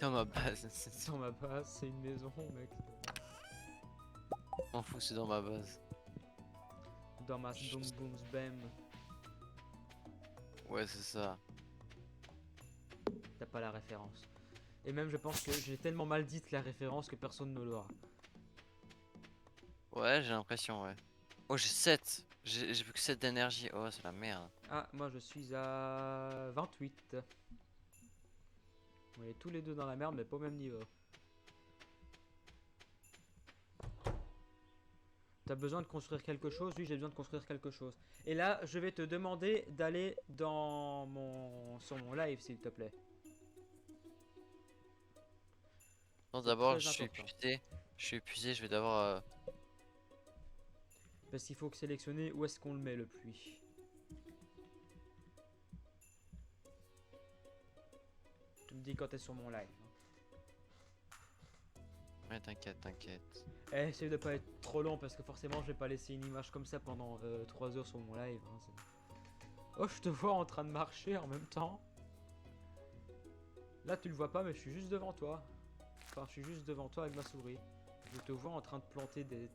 [SPEAKER 2] Dans ma base.
[SPEAKER 1] Dans ma base, c'est une maison, mec.
[SPEAKER 2] M'en fous, c'est dans ma base.
[SPEAKER 1] Dans ma boom boom bam.
[SPEAKER 2] Ouais, c'est ça.
[SPEAKER 1] T'as pas la référence. Et même, je pense que j'ai tellement mal dit la référence que personne ne l'aura.
[SPEAKER 2] Ouais, j'ai l'impression, ouais. Oh, j'ai 7. J'ai plus que 7 d'énergie. Oh, c'est la merde.
[SPEAKER 1] Ah, moi je suis à 28. On est tous les deux dans la merde, mais pas au même niveau. T'as besoin de construire quelque chose? Oui, j'ai besoin de construire quelque chose. Et là, je vais te demander d'aller sur mon live, s'il te plaît.
[SPEAKER 2] Non,
[SPEAKER 1] C'est
[SPEAKER 2] d'abord,
[SPEAKER 1] très important.
[SPEAKER 2] Je suis épuisé, je vais d'abord.
[SPEAKER 1] Parce qu'il faut sélectionner où est-ce qu'on le met, le puits. Tu me dis quand t'es sur mon live.
[SPEAKER 2] Ouais, t'inquiète, t'inquiète.
[SPEAKER 1] Eh, essaye de pas être trop long parce que forcément, je vais pas laisser une image comme ça pendant 3 heures sur mon live. Hein, oh, je te vois en train de marcher en même temps. Là, tu le vois pas, mais je suis juste devant toi. Enfin, je suis juste devant toi avec ma souris. Je te vois en train de planter du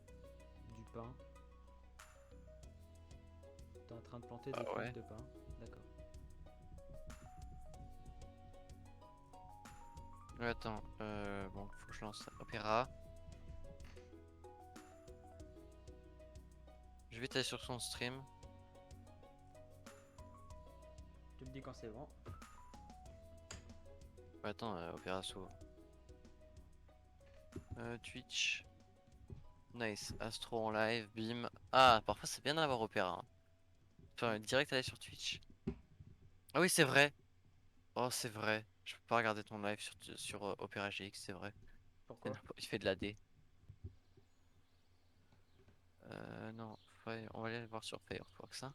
[SPEAKER 1] pain. T'es en train de planter des
[SPEAKER 2] Ah
[SPEAKER 1] graines
[SPEAKER 2] ouais.
[SPEAKER 1] de pain. D'accord.
[SPEAKER 2] Ouais, attends, bon, faut que je lance Opéra. Je vais aller sur son stream.
[SPEAKER 1] Tu me dis quand c'est bon.
[SPEAKER 2] Ouais, attends, Opéra s'ouvre. Twitch. Nice. Astro en live, bim. Ah, parfois c'est bien d'avoir Opéra, hein. Enfin, direct aller sur Twitch. Ah oui, c'est vrai. Oh, c'est vrai. Je peux pas regarder ton live sur Opéra GX, c'est vrai.
[SPEAKER 1] Pourquoi?
[SPEAKER 2] Il fait de la D. Non, on va aller le voir sur Firefox, hein.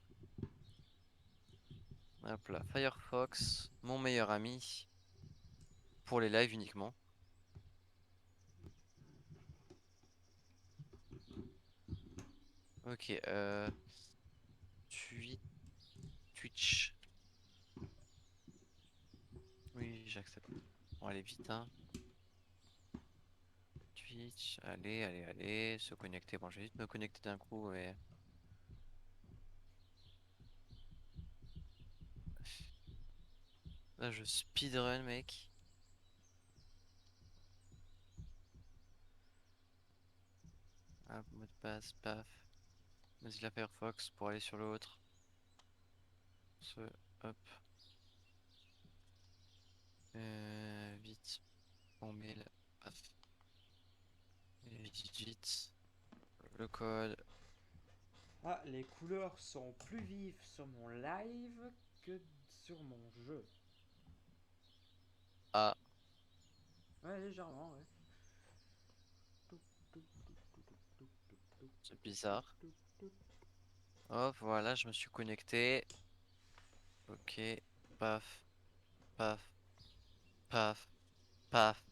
[SPEAKER 2] Hop là, Firefox, mon meilleur ami. Pour les lives uniquement. Ok, Twitch. Oui, j'accepte. On va aller vite, hein. Twitch, allez, allez, allez, se connecter. Bon, je vais vite me connecter d'un coup, mais... Là, je speedrun, mec. Hop, mot de passe, paf. Mozilla Firefox pour aller sur l'autre. Hop. Vite. Mon mail, paf. Et vite, vite. Le code.
[SPEAKER 1] Ah, les couleurs sont plus vives sur mon live que sur mon jeu.
[SPEAKER 2] Ah,
[SPEAKER 1] Ouais, légèrement, ouais.
[SPEAKER 2] c'est bizarre. Hop, voilà, je me suis connecté. Ok, paf, paf, paf, paf.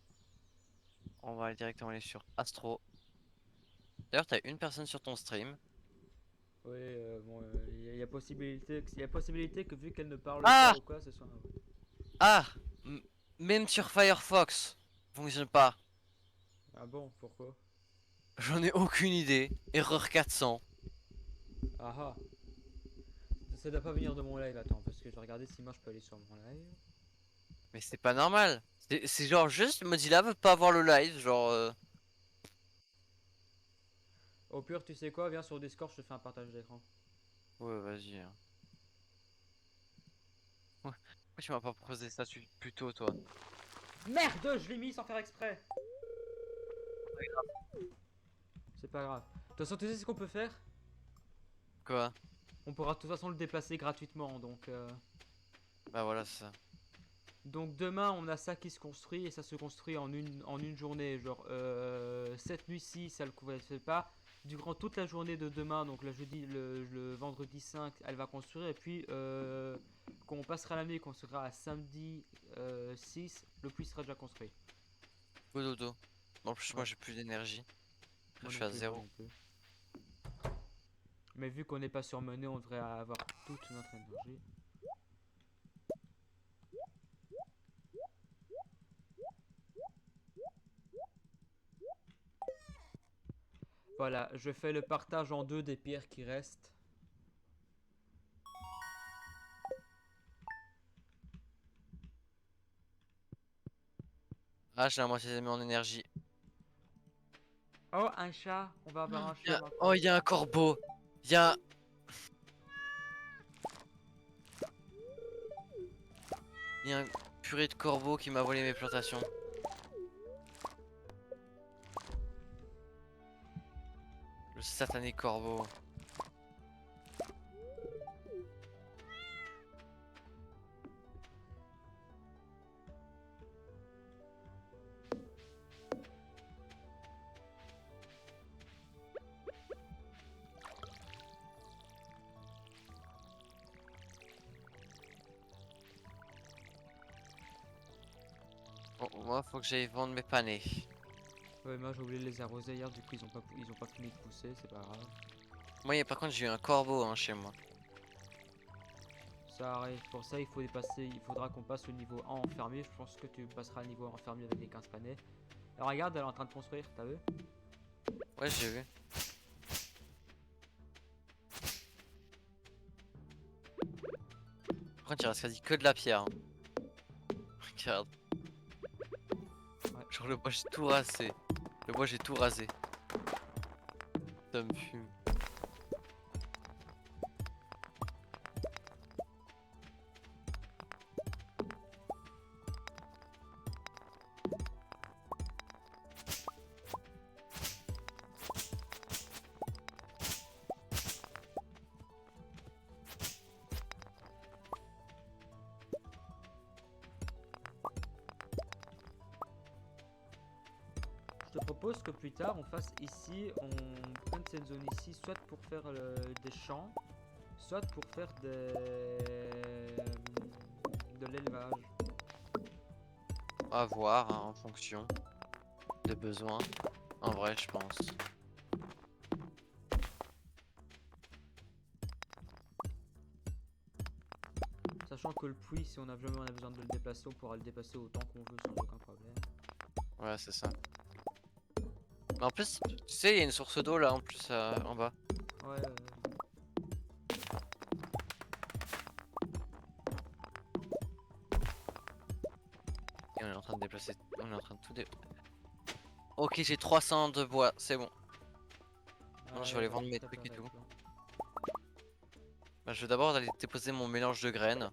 [SPEAKER 2] On va directement aller sur Astro. D'ailleurs, t'as une personne sur ton stream.
[SPEAKER 1] Oui, bon, il y a possibilité que vu qu'elle ne parle
[SPEAKER 2] Ah!
[SPEAKER 1] pas ou quoi, ce soit.
[SPEAKER 2] Ah! M- Même sur Firefox, fonctionne pas.
[SPEAKER 1] Ah bon, pourquoi?
[SPEAKER 2] J'en ai aucune idée. Erreur 400.
[SPEAKER 1] Ah ah. Ça doit pas venir de mon live, attends, parce que je vais regarder si moi je peux aller sur mon live.
[SPEAKER 2] Mais c'est pas normal. C'est genre juste Mozilla veut pas voir le live, genre.
[SPEAKER 1] Au pire, tu sais quoi, viens sur Discord, je te fais un partage d'écran.
[SPEAKER 2] Ouais, vas-y, hein. Ouais. Pourquoi tu m'as pas proposé ça plus tôt, toi?
[SPEAKER 1] Merde, je l'ai mis sans faire exprès. C'est pas grave. De toute façon, tu sais ce qu'on peut faire?
[SPEAKER 2] Quoi?
[SPEAKER 1] On pourra de toute façon le déplacer gratuitement, donc.
[SPEAKER 2] Bah voilà, c'est ça.
[SPEAKER 1] Donc demain, on a ça qui se construit et ça se construit en une journée. Genre, cette nuit-ci, ça le fait pas. Durant toute la journée de demain, donc le vendredi 5, elle va construire. Et puis, quand on passera la nuit, qu'on sera à samedi 6, le puits sera déjà construit.
[SPEAKER 2] Go dodo. En plus, moi
[SPEAKER 1] Ouais,
[SPEAKER 2] j'ai plus d'énergie. Après,
[SPEAKER 1] moi
[SPEAKER 2] je
[SPEAKER 1] non
[SPEAKER 2] suis à
[SPEAKER 1] plus, moi
[SPEAKER 2] zéro.
[SPEAKER 1] non plus. Mais vu qu'on n'est pas surmené, on devrait avoir toute notre énergie. Voilà, je fais le partage en deux des pierres qui restent.
[SPEAKER 2] Ah, j'ai la moitié de mon énergie.
[SPEAKER 1] Oh, un chat! On va avoir un chat
[SPEAKER 2] Oh,
[SPEAKER 1] maintenant.
[SPEAKER 2] il y a un corbeau. Il y a... Il y a un purée de corbeau qui m'a volé mes plantations. Le satané corbeau. Bon, moi, faut que j'aille vendre mes panais.
[SPEAKER 1] Ouais, moi j'ai oublié de les arroser hier, du coup ils ont pas fini de pousser, c'est pas grave.
[SPEAKER 2] Moi, par contre, j'ai eu un corbeau hein, chez moi.
[SPEAKER 1] Ça arrive, pour ça il faudra qu'on passe au niveau 1 en fermier. Je pense que tu passeras au niveau 1 en fermier avec les 15 panais. Alors regarde, elle est en train de construire, t'as vu?
[SPEAKER 2] Ouais, j'ai vu. Par contre, il reste quasi que de la pierre, hein. Regarde.
[SPEAKER 1] Ouais.
[SPEAKER 2] Genre, le bois, j'ai tout rasé. Le bois, j'ai tout rasé. Ça me fume.
[SPEAKER 1] Je te propose que plus tard on fasse ici, on prenne cette zone ici, soit pour faire des champs, soit pour faire de l'élevage.
[SPEAKER 2] À voir, hein, en fonction des besoins. En vrai, je pense.
[SPEAKER 1] Sachant que le puits, si on a jamais on a besoin de le déplacer, on pourra le déplacer autant qu'on veut sans aucun problème.
[SPEAKER 2] Ouais, c'est ça. Mais en plus, tu sais, il y a une source d'eau là, en plus, en bas.
[SPEAKER 1] Ouais,
[SPEAKER 2] Et on est en train de déplacer. On est en train de tout dé... Ok, j'ai 300 de bois, c'est bon. Non, je vais aller vendre mes
[SPEAKER 1] tout à fait
[SPEAKER 2] trucs et tout.
[SPEAKER 1] d'accord.
[SPEAKER 2] Bah, je vais d'abord aller déposer mon mélange de graines.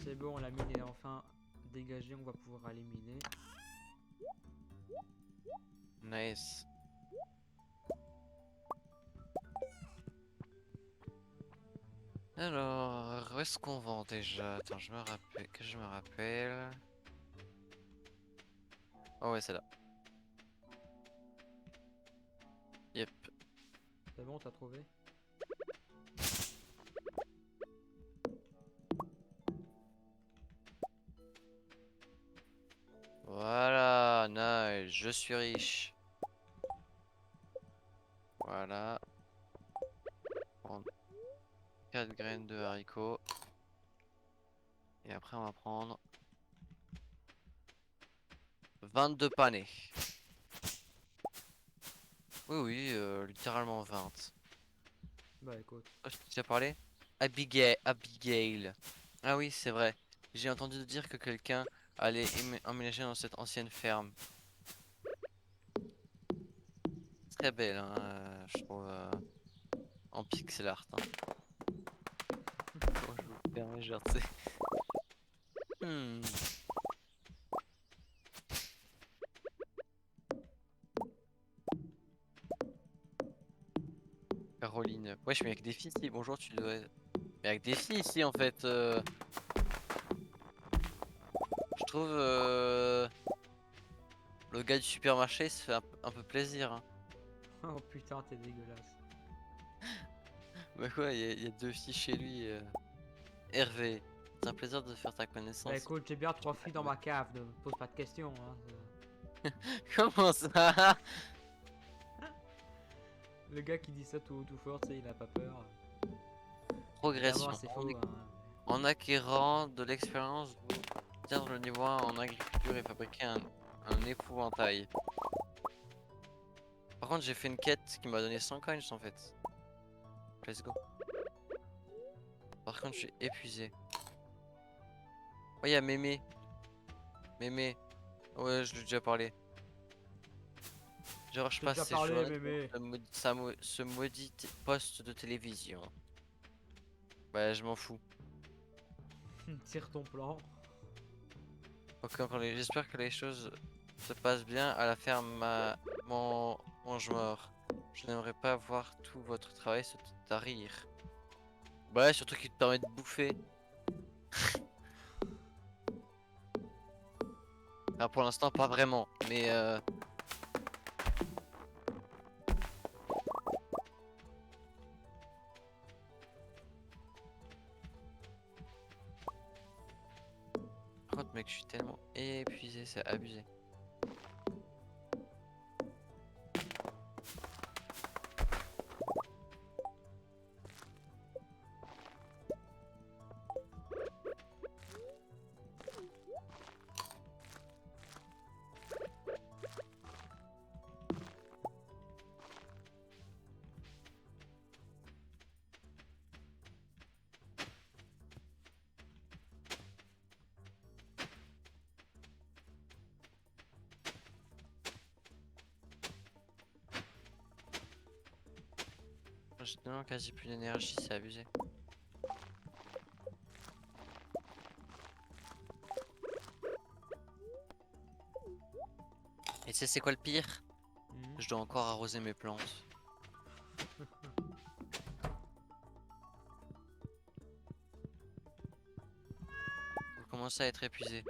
[SPEAKER 1] C'est bon, la mine est enfin dégagée, on va pouvoir aller miner.
[SPEAKER 2] Nice. Alors, où est-ce qu'on vend déjà? Attends, je me rappelle. Que je me rappelle. Oh ouais, c'est là. Yep.
[SPEAKER 1] C'est bon, t'as trouvé?
[SPEAKER 2] Voilà, nice, je suis riche. Voilà. Prendre 4 graines de haricots. Et après, on va prendre 22 panais. Oui, oui, littéralement 20.
[SPEAKER 1] Bah écoute.
[SPEAKER 2] Oh, je t'ai déjà parlé? Abigail, Abigail. Ah oui, c'est vrai. J'ai entendu dire que quelqu'un allait emménager dans cette ancienne ferme. Très belle, hein, je trouve, en pixel art. Hein. Bon, je vous permets, genre, tu sais. Hmm. Caroline. Wesh, mais avec des filles ici. Bonjour, tu dois. Mais avec des filles ici, en fait. Je trouve. Le gars du supermarché se fait un peu plaisir. Hein.
[SPEAKER 1] Oh putain, t'es dégueulasse.
[SPEAKER 2] Bah quoi, il y a deux filles chez lui. Hervé, c'est un plaisir de faire ta
[SPEAKER 1] Bah
[SPEAKER 2] connaissance.
[SPEAKER 1] écoute, j'ai bien 3 filles dans ma cave, ne me pose pas de questions. Hein.
[SPEAKER 2] Comment ça?
[SPEAKER 1] Le gars qui dit ça tout fort, tu sais, il a pas peur. Évidemment,
[SPEAKER 2] Progression.
[SPEAKER 1] c'est faux. Hein.
[SPEAKER 2] En acquérant de l'expérience, vous atteindre le niveau 1 en agriculture et fabriquer un épouvantail. Par contre, j'ai fait une quête qui m'a donné 100 coins en fait. Let's go. Par contre, je suis épuisé. Oh, il y a Mémé. Mémé. Ouais, je lui ai déjà parlé. Genre, je
[SPEAKER 1] J'ai
[SPEAKER 2] passe
[SPEAKER 1] déjà
[SPEAKER 2] ces
[SPEAKER 1] parlé,
[SPEAKER 2] journées devant
[SPEAKER 1] mémé.
[SPEAKER 2] ce maudit poste de télévision. Bah, je m'en fous.
[SPEAKER 1] Tire ton plan.
[SPEAKER 2] Ok, j'espère que les choses se passent bien à la ferme mange-mort. Je n'aimerais pas voir tout votre travail se tarir. Bah, ouais, surtout qu'il te permet de bouffer. Enfin, pour l'instant, pas vraiment. Mais par contre, mec, je suis tellement épuisé, c'est abusé. J'ai tellement quasi plus d'énergie, c'est abusé. Et tu sais, c'est quoi le pire?
[SPEAKER 1] Mhm.
[SPEAKER 2] Je dois encore arroser mes plantes. Je commence à être épuisé.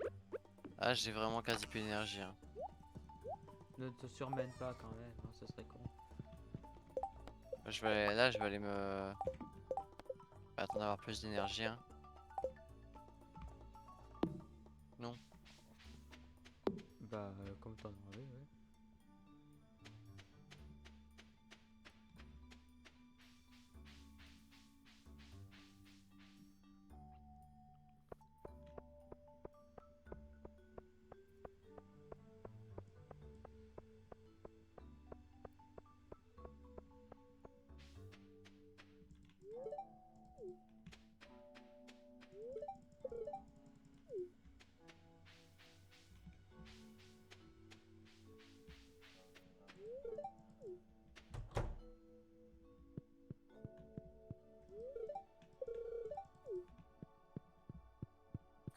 [SPEAKER 2] Ah, j'ai vraiment quasi plus d'énergie. Hein.
[SPEAKER 1] Ne te surmène pas quand même, hein, ça serait con.
[SPEAKER 2] Là, je vais aller me. Attendre d'avoir plus d'énergie. Hein. Non.
[SPEAKER 1] Bah, comme t'en as envie, ouais.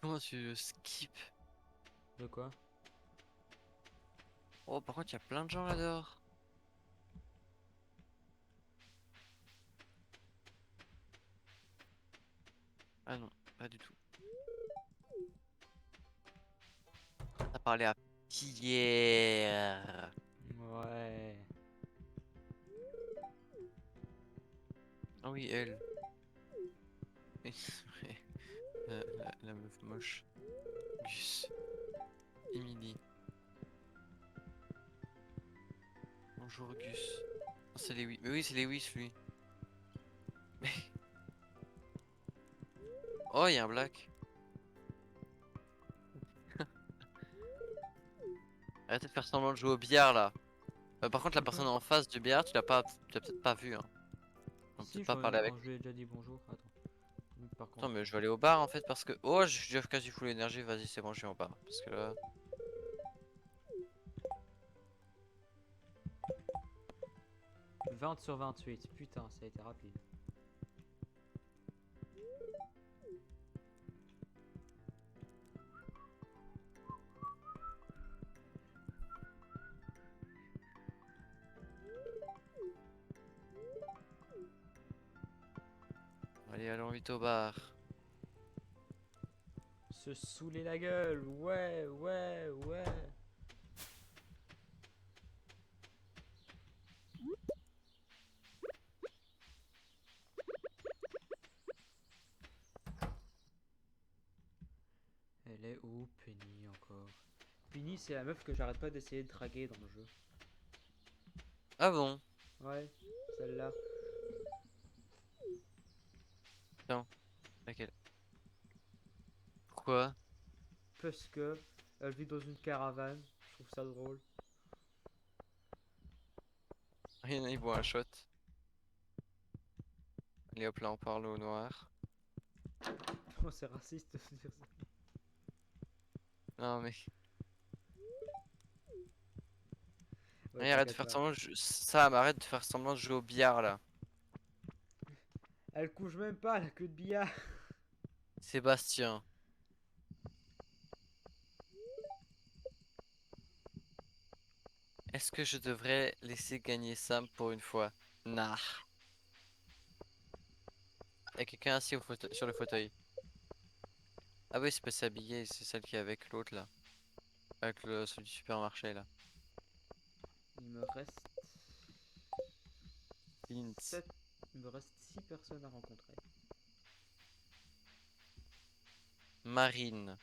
[SPEAKER 2] Comment tu skip?
[SPEAKER 1] De quoi?
[SPEAKER 2] Oh, par contre, il y a plein de gens là dehors. Ah non, pas du tout. T'as parlé à Yeah.
[SPEAKER 1] Ouais.
[SPEAKER 2] Ah oui, elle. Oui, c'est vrai. La meuf moche. Gus. Emily. Bonjour Gus. Oh, c'est Lewis. Mais oui, c'est Lewis lui. Oh, il y a un black. Arrêtez de faire semblant de jouer au billard là. Par contre, la personne en face du billard, tu l'as peut-être pas vu. Hein. On peut
[SPEAKER 1] Si,
[SPEAKER 2] peut-être pas parler avec
[SPEAKER 1] je
[SPEAKER 2] lui.
[SPEAKER 1] lui ai déjà dit bonjour. Attends. Par
[SPEAKER 2] Attends,
[SPEAKER 1] contre.
[SPEAKER 2] mais je vais aller au bar en fait parce que. Oh, je suis déjà quasi full énergie. Vas-y, c'est bon, je vais au bar. Parce que là.
[SPEAKER 1] 20 sur 28. Putain, ça a été rapide.
[SPEAKER 2] Allez, allons vite au bar.
[SPEAKER 1] Se saouler la gueule. Ouais, ouais, ouais. Elle est où, Penny, encore? Penny, c'est la meuf que j'arrête pas d'essayer de draguer dans le jeu.
[SPEAKER 2] Ah bon?
[SPEAKER 1] Ouais, celle-là.
[SPEAKER 2] Tiens, laquelle? Pourquoi?
[SPEAKER 1] Parce que elle vit dans une caravane. Je trouve ça drôle.
[SPEAKER 2] Rien, il boit un shot. Allez hop là, on parle au noir.
[SPEAKER 1] Oh, c'est raciste de dire ça.
[SPEAKER 2] Non mais.
[SPEAKER 1] Ouais,
[SPEAKER 2] Allez, arrête de
[SPEAKER 1] t'inquiète
[SPEAKER 2] faire
[SPEAKER 1] pas.
[SPEAKER 2] semblant. Sam, arrête de faire semblant de jouer au billard là.
[SPEAKER 1] Elle couche même pas, elle a que de billard.
[SPEAKER 2] Sébastien. Est-ce que je devrais laisser gagner Sam pour une fois? Nah. Il y a quelqu'un assis sur le fauteuil. Ah oui, c'est pas s'habiller, c'est celle qui est avec l'autre là. Avec celui du supermarché là.
[SPEAKER 1] Il me reste
[SPEAKER 2] Clint.
[SPEAKER 1] 7... Il me reste 6 personnes à rencontrer.
[SPEAKER 2] Marine.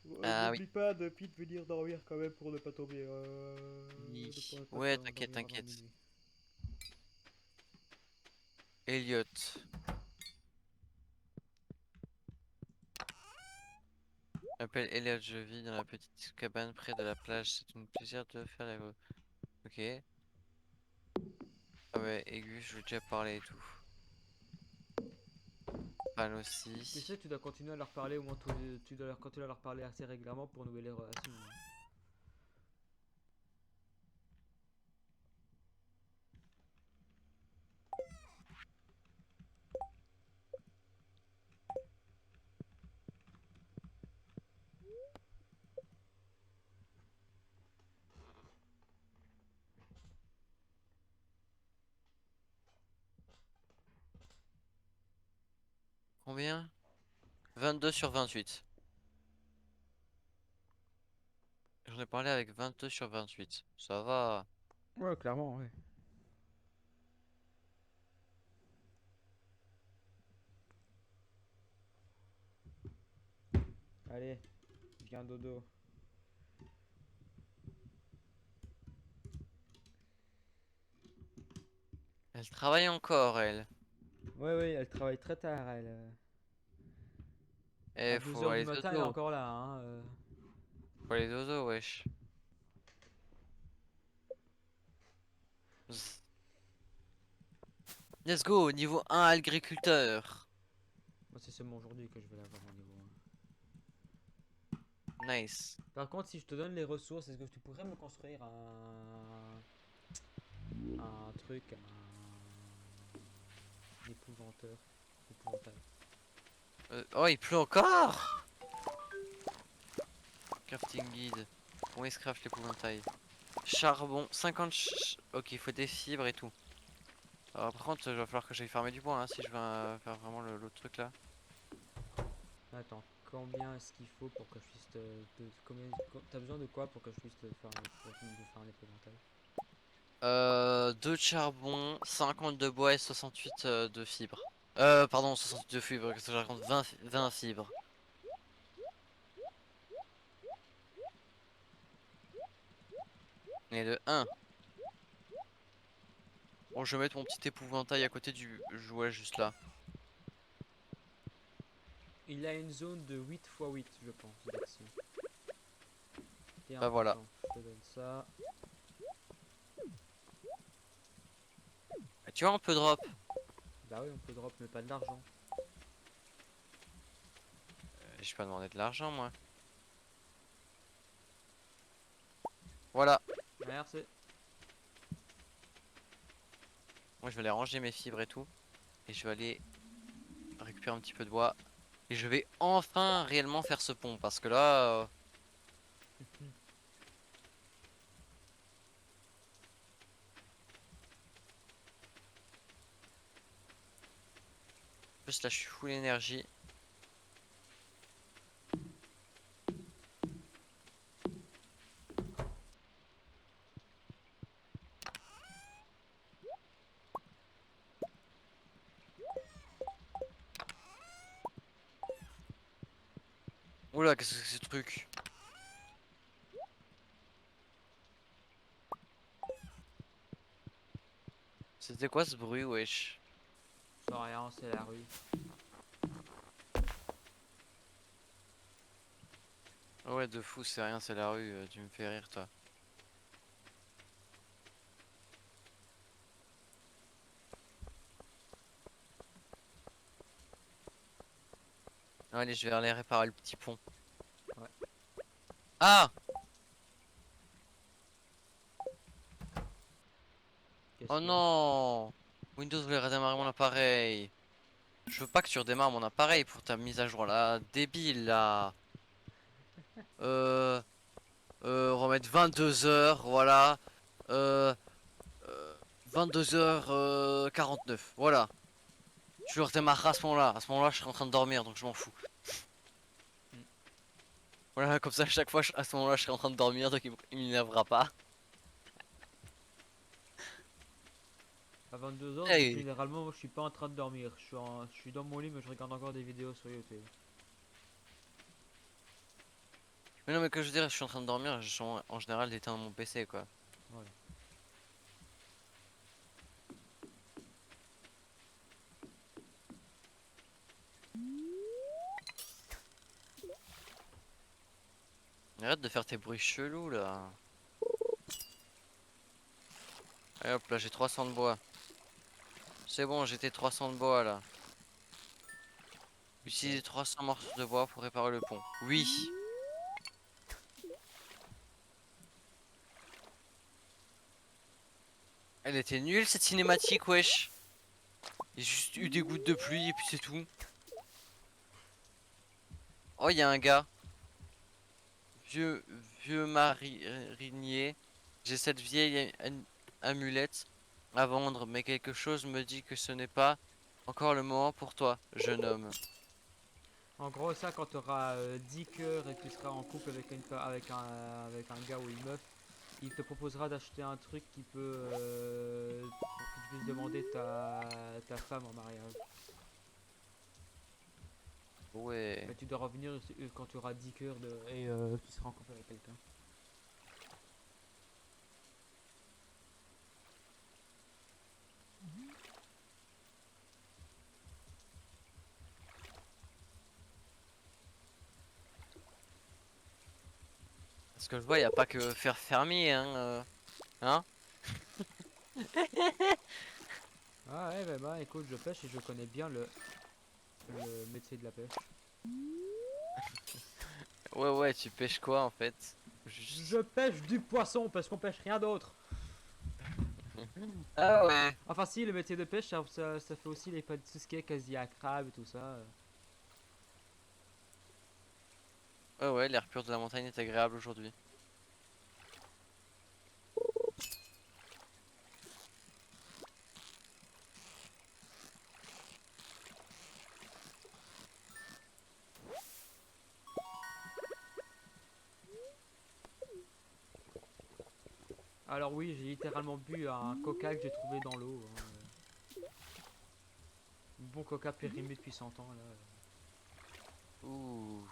[SPEAKER 1] Ouais,
[SPEAKER 2] Ah oui.
[SPEAKER 1] n'oublie pas de Pete venir dormir quand même pour ne pas tomber.
[SPEAKER 2] Oui.
[SPEAKER 1] Ne pourrait pas
[SPEAKER 2] Ouais,
[SPEAKER 1] faire
[SPEAKER 2] t'inquiète,
[SPEAKER 1] dormir avant
[SPEAKER 2] t'inquiète.
[SPEAKER 1] minuit.
[SPEAKER 2] Elliot. Je m'appelle Elliot, je vis dans la petite cabane près de la plage. C'est un plaisir de faire les... Ok. Ah ouais, Aigu, je lui ai déjà parlé et tout. Pan
[SPEAKER 1] Tu
[SPEAKER 2] aussi.
[SPEAKER 1] sais, tu dois continuer à leur parler, au moins tu dois continuer à leur parler assez régulièrement pour nouer les relations. Hein.
[SPEAKER 2] Combien? 22 sur 28. J'en ai parlé avec 22 sur 28. Ça va.
[SPEAKER 1] Ouais, clairement, ouais. Allez, viens dodo.
[SPEAKER 2] Elle travaille encore, elle.
[SPEAKER 1] Ouais, ouais, elle travaille très tard, elle. À
[SPEAKER 2] Eh,
[SPEAKER 1] douze
[SPEAKER 2] faut
[SPEAKER 1] heures du
[SPEAKER 2] aller
[SPEAKER 1] matin, elle est
[SPEAKER 2] dodo.
[SPEAKER 1] encore là, hein.
[SPEAKER 2] Faut aller dodo, wesh. Zzz. Let's go, niveau 1 agriculteur.
[SPEAKER 1] Moi, c'est seulement aujourd'hui que je vais l'avoir au niveau 1.
[SPEAKER 2] Nice.
[SPEAKER 1] Par contre, si je te donne les ressources, est-ce que tu pourrais me construire un truc, un épouvanteur, épouvantail.
[SPEAKER 2] Oh, il pleut encore? Crafting guide. Comment il se craft l'épouvantail? Charbon, 50 ok, il faut des fibres et tout. Alors, par contre, il va falloir que j'aille farmer du bois hein, si je veux faire vraiment l'autre truc là.
[SPEAKER 1] Attends, combien est-ce qu'il faut pour que je puisse t'as besoin de quoi pour que je puisse te faire un épouvantail?
[SPEAKER 2] 2 de charbon, 50 de bois et 68 de fibres. Pardon, 68 de fibres, qu'est-ce que je raconte? 20 fibres. Et de 1. Bon, je vais mettre mon petit épouvantail à côté du jouet juste là.
[SPEAKER 1] Il a une zone de 8 x 8, je pense, d'action. T'es
[SPEAKER 2] Bah voilà.
[SPEAKER 1] important, je te donne ça.
[SPEAKER 2] Tu vois, on peut drop.
[SPEAKER 1] Bah oui, on peut drop, mais pas de l'argent.
[SPEAKER 2] J'ai pas demandé de l'argent, moi. Voilà.
[SPEAKER 1] Merci.
[SPEAKER 2] Moi, je vais aller ranger mes fibres et tout. Et je vais aller récupérer un petit peu de bois. Et je vais enfin réellement faire ce pont. Parce que là... Juste là, je suis full énergie. Oula, qu'est-ce que c'est ce truc? C'était quoi ce bruit, wesh?
[SPEAKER 1] Sans rien, c'est la rue.
[SPEAKER 2] Ah ouais, de fou, c'est rien, c'est la rue. Tu me fais rire, toi. Allez, je vais aller réparer le petit pont.
[SPEAKER 1] Ouais.
[SPEAKER 2] Ah!
[SPEAKER 1] Qu'est-ce
[SPEAKER 2] Oh
[SPEAKER 1] qu'il y a?
[SPEAKER 2] non! Windows voulait redémarrer mon appareil. Je veux pas que tu redémarres mon appareil pour ta mise à jour là. Débile là. Euh, remettre 22 heures, voilà. Euh, 22h 49, voilà. Tu le redémarreras à ce moment-là. À ce moment-là, je serai en train de dormir, donc je m'en fous.
[SPEAKER 1] Hmm.
[SPEAKER 2] Voilà, comme ça, à chaque fois, à ce moment-là, je serai en train de dormir, donc il m'énervera pas.
[SPEAKER 1] À 22 h,
[SPEAKER 2] Hey.
[SPEAKER 1] généralement, moi, je suis pas en train de dormir. Je suis dans mon lit, mais je regarde encore des vidéos sur YouTube.
[SPEAKER 2] Mais non, mais que je veux dire, je suis en train de dormir, je suis en général d'éteindre mon PC, quoi.
[SPEAKER 1] Voilà.
[SPEAKER 2] Arrête de faire tes bruits chelous, là. Allez, hop, là, j'ai 300 de bois. C'est bon, j'ai tes 300 de bois, là. Utiliser 300 morceaux de bois pour réparer le pont. Oui. Elle était nulle, cette cinématique, wesh. Il y a juste eu des gouttes de pluie, et puis c'est tout. Oh, il y a un gars. Vieux, vieux marinier. J'ai cette vieille amulette à vendre, mais quelque chose me dit que ce n'est pas encore le moment pour toi, jeune homme.
[SPEAKER 1] En gros, ça, quand tu auras 10 cœurs et que tu seras en couple avec un gars ou une meuf, il te proposera d'acheter un truc qui peut. Pour que tu puisses demander ta femme en mariage.
[SPEAKER 2] Ouais.
[SPEAKER 1] Mais tu dois revenir quand tu auras 10 cœurs et tu seras en couple avec quelqu'un.
[SPEAKER 2] Parce que je vois, il n'y a pas que faire fermier, hein. Hein?
[SPEAKER 1] Ah ouais, bah écoute, je pêche et je connais bien le métier de la pêche.
[SPEAKER 2] Ouais, ouais, tu pêches quoi en fait? Juste.
[SPEAKER 1] Je pêche du poisson parce qu'on pêche rien d'autre.
[SPEAKER 2] Ah ouais.
[SPEAKER 1] Enfin si, le métier de pêche, ça fait aussi tout ce qui est quasi à crabe et tout ça.
[SPEAKER 2] Ouais, ouais, l'air pur de la montagne est agréable aujourd'hui.
[SPEAKER 1] Alors oui, j'ai littéralement bu un coca que j'ai trouvé dans l'eau, hein. Bon coca périmé depuis 100 ans là.
[SPEAKER 2] Ouh.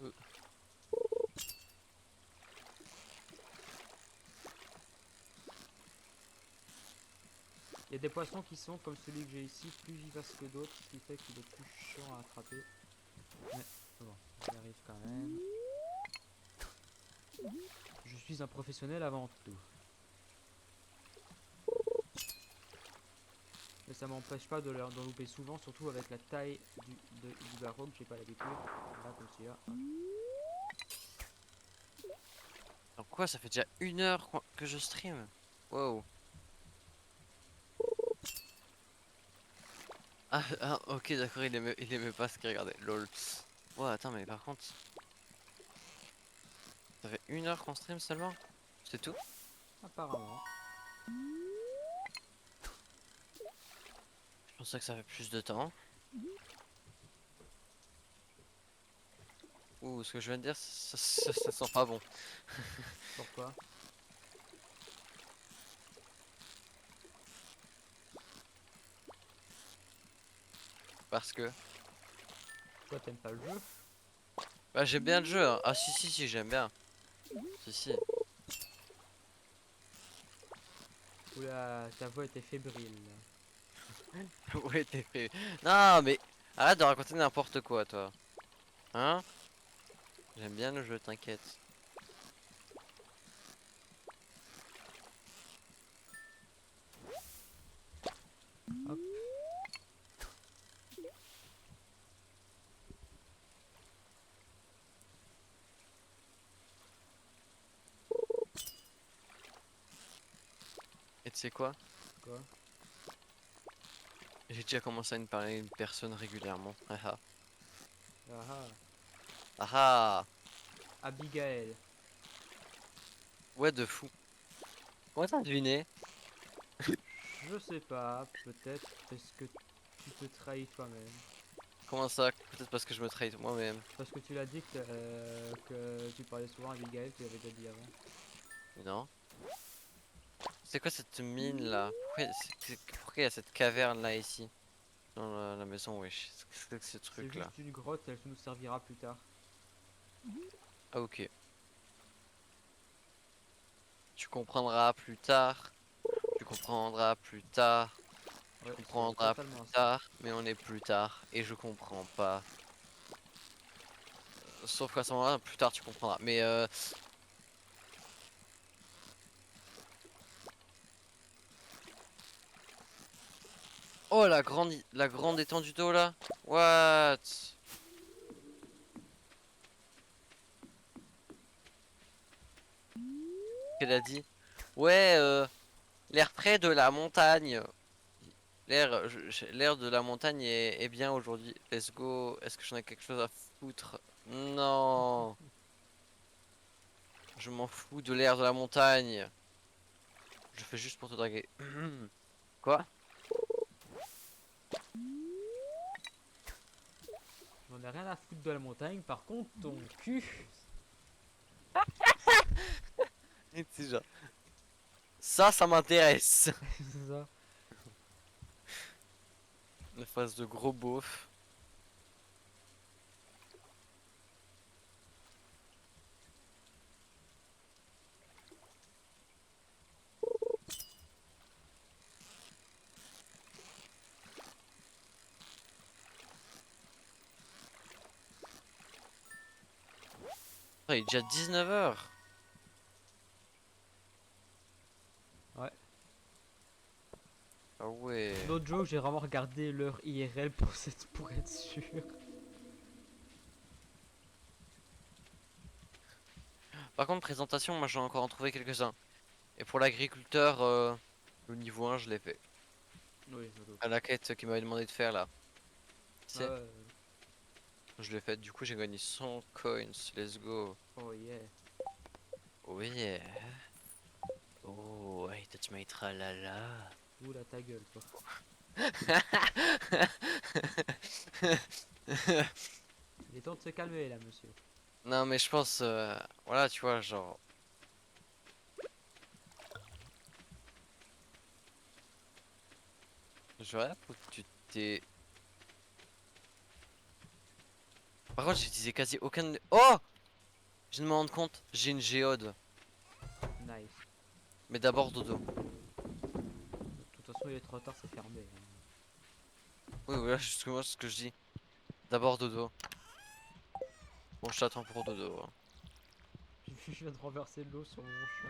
[SPEAKER 2] Euh,
[SPEAKER 1] Il y a des poissons qui sont, comme celui que j'ai ici, plus vivaces que d'autres, ce qui fait qu'il est plus chiant à attraper. Mais bon, j'y arrive quand même. Je suis un professionnel avant tout. Mais ça m'empêche pas d'en louper souvent, surtout avec la taille du barreau que j'ai pas l'habitude. Là, comme celui-là.
[SPEAKER 2] Alors quoi, ça fait déjà 1 heure que je stream. Wow. Ah, ok, d'accord, il aimait pas ce qu'il regardait. Lol. Ouais, attends, mais par contre, ça fait 1 heure qu'on stream seulement? C'est tout?
[SPEAKER 1] Apparemment.
[SPEAKER 2] Je pensais que ça fait plus de temps. Ouh, ce que je viens de dire, ça sent pas bon.
[SPEAKER 1] Pourquoi?
[SPEAKER 2] Parce que,
[SPEAKER 1] Toi, t'aimes pas le jeu?
[SPEAKER 2] bah, j'aime bien le jeu, hein. Ah, si, j'aime bien. Si.
[SPEAKER 1] Oula, ta voix était fébrile.
[SPEAKER 2] Ouais, t'es fait. Non, mais arrête de raconter n'importe quoi, toi. Hein? J'aime bien le jeu, t'inquiète.
[SPEAKER 1] Hop.
[SPEAKER 2] Et tu sais quoi?
[SPEAKER 1] Quoi?
[SPEAKER 2] J'ai déjà commencé à me parler à une personne régulièrement. Ah ah.
[SPEAKER 1] Ah ah.
[SPEAKER 2] Ah ah.
[SPEAKER 1] Abigail.
[SPEAKER 2] Ouais, de fou. Comment t'as deviné?
[SPEAKER 1] Je sais pas, peut-être parce que tu te trahis toi-même.
[SPEAKER 2] Comment ça? Peut-être parce que je me trahis moi-même.
[SPEAKER 1] Parce que tu l'as dit que tu parlais souvent à Abigail, tu l'avais déjà dit avant.
[SPEAKER 2] Non? C'est quoi cette mine là? Pourquoi il y a cette caverne là ici? Dans la maison, wesh. Qu'est-ce que c'est que ce
[SPEAKER 1] C'est
[SPEAKER 2] truc là?
[SPEAKER 1] juste une grotte, elle nous servira plus tard.
[SPEAKER 2] Ah, ok. Tu comprendras plus tard. Tu comprendras plus tard. Tu
[SPEAKER 1] Ouais, c'est
[SPEAKER 2] comprendras plus
[SPEAKER 1] totalement ça.
[SPEAKER 2] tard. Mais on est plus tard. Et je comprends pas. Sauf qu'à ce moment-là, plus tard tu comprendras. Mais oh, la grande étendue d'eau là. What? Qu'elle a dit? Ouais, l'air frais de la montagne. L'air de la montagne est bien aujourd'hui. Let's go. Est-ce que j'en ai quelque chose à foutre? Non. Je m'en fous de l'air de la montagne. Je fais juste pour te draguer. Quoi?
[SPEAKER 1] J'en ai rien à foutre de la montagne, par contre, ton cul.
[SPEAKER 2] Et c'est genre, ça m'intéresse.
[SPEAKER 1] C'est ça.
[SPEAKER 2] Une face de gros beauf. Oh, il est déjà 19 h.
[SPEAKER 1] Ouais.
[SPEAKER 2] Ah ouais.
[SPEAKER 1] No joke, j'ai vraiment regardé l'heure IRL pour être sûr.
[SPEAKER 2] Par contre, présentation, moi j'en ai encore en trouvé quelques-uns. Et pour l'agriculteur, le niveau 1, je l'ai fait.
[SPEAKER 1] Oui, no joke.
[SPEAKER 2] À la quête qu'il m'avait demandé de faire là. Tu sais,
[SPEAKER 1] Ouais.
[SPEAKER 2] je l'ai fait. Du coup, j'ai gagné 100 coins. Let's go.
[SPEAKER 1] Oh yeah.
[SPEAKER 2] Oh yeah. Oh, hey, touch my tralala.
[SPEAKER 1] Oula ta gueule, toi. se calmer là, monsieur.
[SPEAKER 2] Non, mais je pense, voilà, tu vois, genre. Je regarde où tu t'es. Par contre, j'ai utilisé quasi aucun. Oh! Je viens de me rendre compte, j'ai une géode.
[SPEAKER 1] Nice.
[SPEAKER 2] Mais d'abord dodo.
[SPEAKER 1] De toute façon, il est trop tard, c'est fermé, hein.
[SPEAKER 2] Oui, voilà, justement ce que je dis. D'abord dodo. Bon, je t'attends pour dodo, hein.
[SPEAKER 1] Je viens de renverser de l'eau sur mon chat.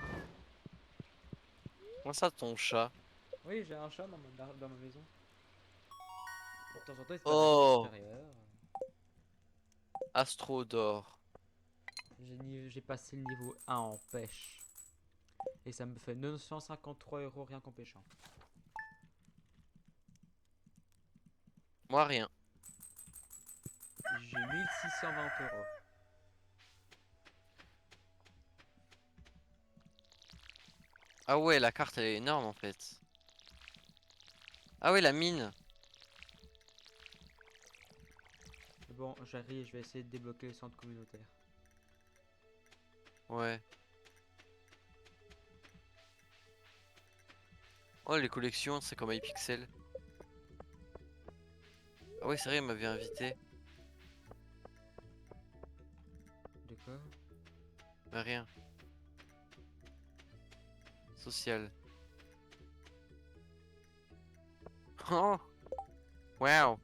[SPEAKER 2] Comment ça, ton chat?
[SPEAKER 1] Oui, j'ai un chat dans ma maison. De temps en temps, il se balade à
[SPEAKER 2] Oh!
[SPEAKER 1] l'extérieur.
[SPEAKER 2] Astro d'or.
[SPEAKER 1] J'ai passé le niveau 1 en pêche. Et ça me fait 953 € rien qu'en pêchant.
[SPEAKER 2] Moi, rien.
[SPEAKER 1] J'ai 1620 €.
[SPEAKER 2] Ah ouais, la carte, elle est énorme en fait. Ah ouais, la mine.
[SPEAKER 1] Bon, j'arrive, je vais essayer de débloquer le centre communautaire.
[SPEAKER 2] Ouais. Oh, les collections, c'est comme iPixel. Ah ouais, c'est vrai, il m'avait invité.
[SPEAKER 1] De quoi?
[SPEAKER 2] Mais rien. Social. Oh! Wow!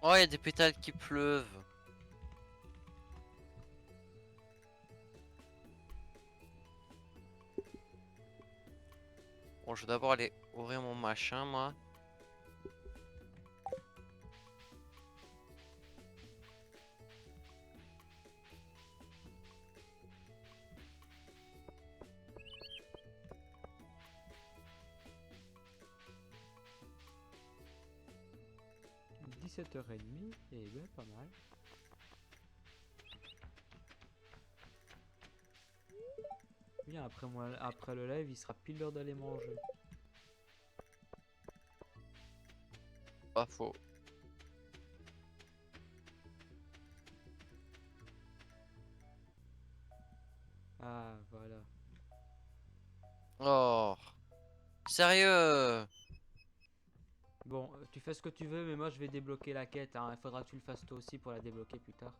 [SPEAKER 2] Oh, il y a des pétales qui pleuvent. Bon, je vais d'abord aller ouvrir mon machin, moi.
[SPEAKER 1] — 17h30, et ben pas mal. Bien, après moi, après le live, il sera pile l'heure d'aller manger.
[SPEAKER 2] Pas faux.
[SPEAKER 1] Ah, voilà.
[SPEAKER 2] Oh! Sérieux?
[SPEAKER 1] Bon, tu fais ce que tu veux, mais moi je vais débloquer la quête, hein. Il faudra que tu le fasses toi aussi pour la débloquer plus tard.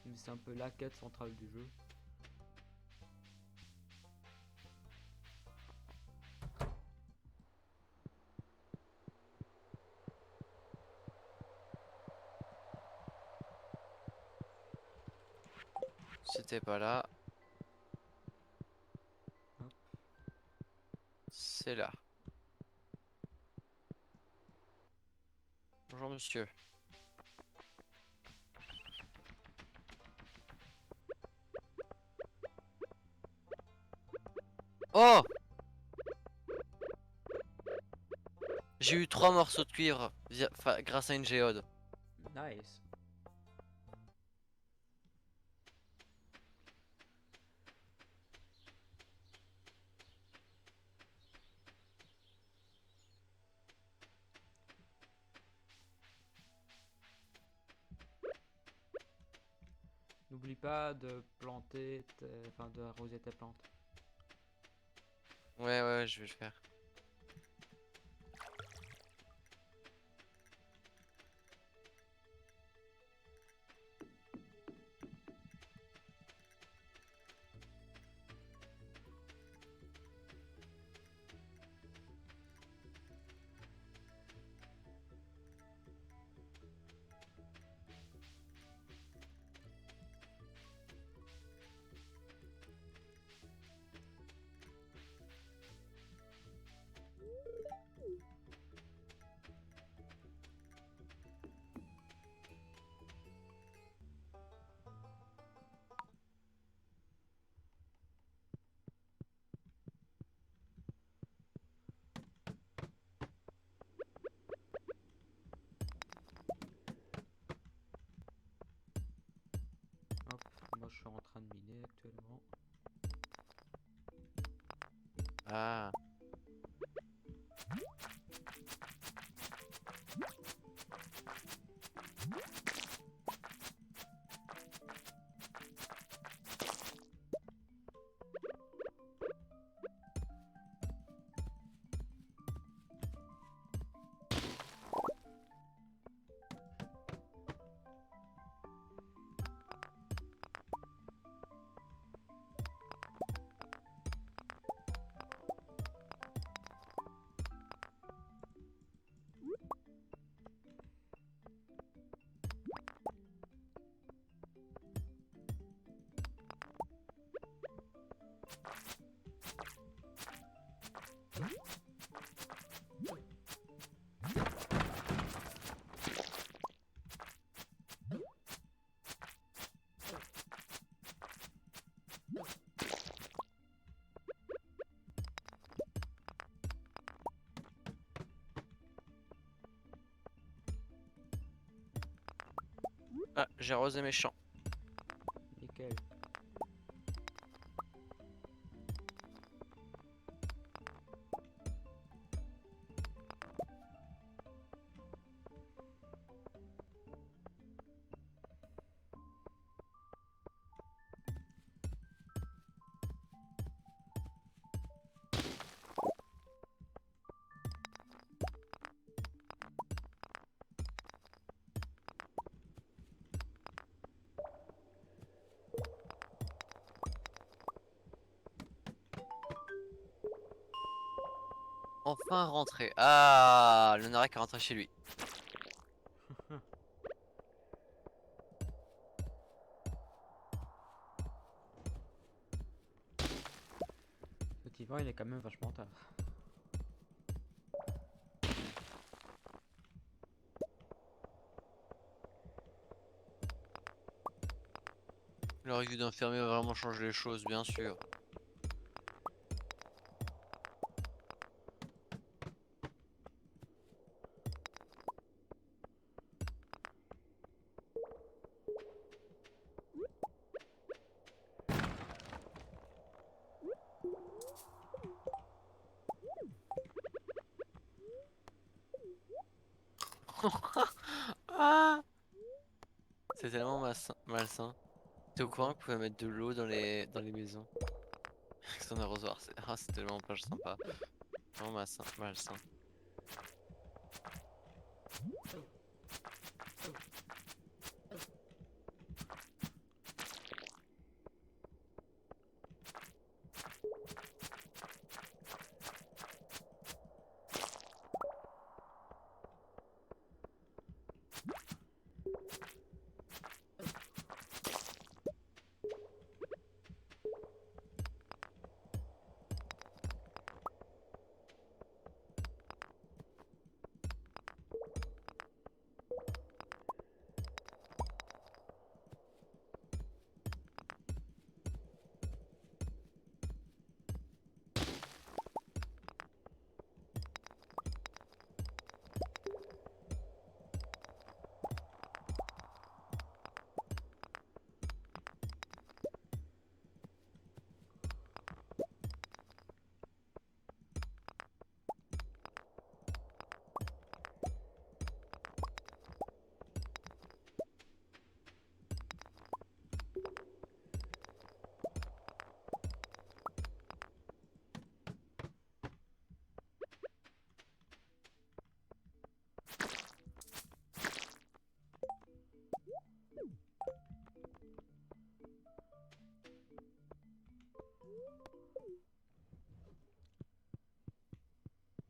[SPEAKER 1] Mais c'est un peu la quête centrale du jeu.
[SPEAKER 2] C'était pas là.
[SPEAKER 1] Hop.
[SPEAKER 2] C'est là. Bonjour, monsieur. Oh! J'ai eu 3 morceaux de cuivre grâce à une géode.
[SPEAKER 1] Nice. N'oublie pas de planter, enfin de arroser tes plantes.
[SPEAKER 2] Ouais, ouais, je vais le faire.
[SPEAKER 1] je suis en train de miner actuellement.
[SPEAKER 2] Ah. Ah, j'ai arrosé mes champs.
[SPEAKER 1] Nickel.
[SPEAKER 2] Enfin rentré. Ah, le Narek est rentré chez lui.
[SPEAKER 1] Effectivement, il est quand même vachement tard.
[SPEAKER 2] L'arrivée d'un fermier va vraiment changer les choses, bien sûr. Ah, c'est tellement malsain. T'es au courant qu'on pouvait mettre de l'eau dans les maisons? Avec son arrosoir, c'est tellement pas sympa. Vraiment malsain.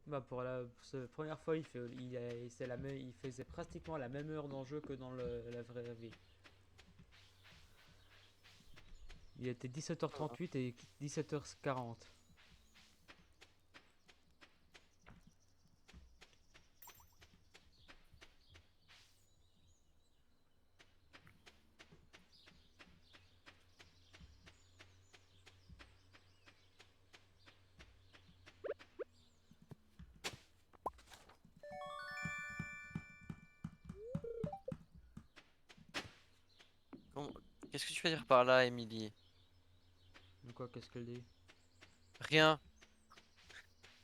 [SPEAKER 1] Bah pour cette première fois, il faisait pratiquement la même heure d'enjeu que dans la vraie vie. Il était 17h38 et 17h40.
[SPEAKER 2] Qu'est-ce que tu veux dire par là, Emily?
[SPEAKER 1] De quoi, qu'est-ce qu'elle dit?
[SPEAKER 2] Rien.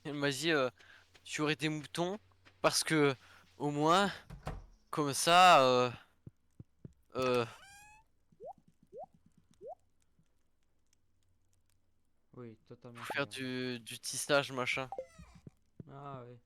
[SPEAKER 2] Elle m'a dit, tu aurais des moutons parce que au moins, comme ça, euh,
[SPEAKER 1] Oui, totalement
[SPEAKER 2] pour
[SPEAKER 1] ça
[SPEAKER 2] faire
[SPEAKER 1] va.
[SPEAKER 2] du tissage, machin.
[SPEAKER 1] Ah ouais.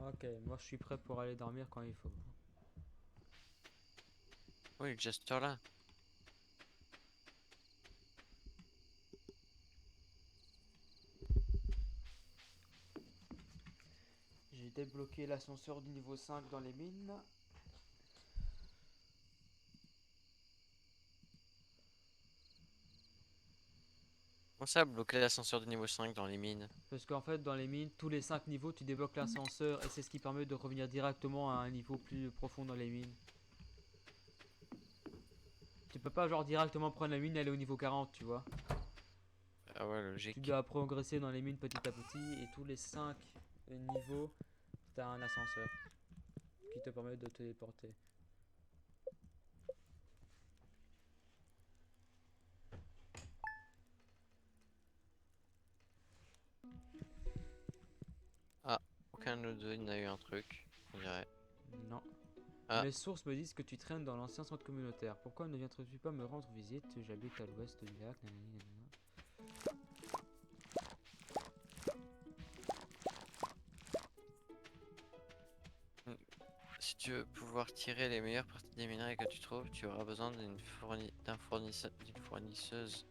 [SPEAKER 1] Ok, moi je suis prêt pour aller dormir quand il faut.
[SPEAKER 2] Oui, le gesture là.
[SPEAKER 1] J'ai débloqué l'ascenseur du niveau 5 dans les mines.
[SPEAKER 2] Comment ça, bloquer l'ascenseur du niveau 5 dans les mines?
[SPEAKER 1] Parce qu'en fait, dans les mines, tous les 5 niveaux, tu débloques l'ascenseur et c'est ce qui permet de revenir directement à un niveau plus profond dans les mines. Tu peux pas genre directement prendre la mine et aller au niveau 40, tu vois.
[SPEAKER 2] Ah ouais,
[SPEAKER 1] Tu
[SPEAKER 2] logique.
[SPEAKER 1] dois progresser dans les mines petit à petit et tous les 5 niveaux, tu as un ascenseur qui te permet de te téléporter.
[SPEAKER 2] Ah, aucun de nous deux n'a eu un truc, on dirait.
[SPEAKER 1] Non.
[SPEAKER 2] Ah,
[SPEAKER 1] Mes sources me disent que tu traînes dans l'ancien centre communautaire. Pourquoi ne viendrais-tu pas me rendre visite? J'habite à l'ouest du lac. Nanani, nanana.
[SPEAKER 2] si tu veux pouvoir tirer les meilleures parties des minerais que tu trouves, tu auras besoin d'une fournisseuse.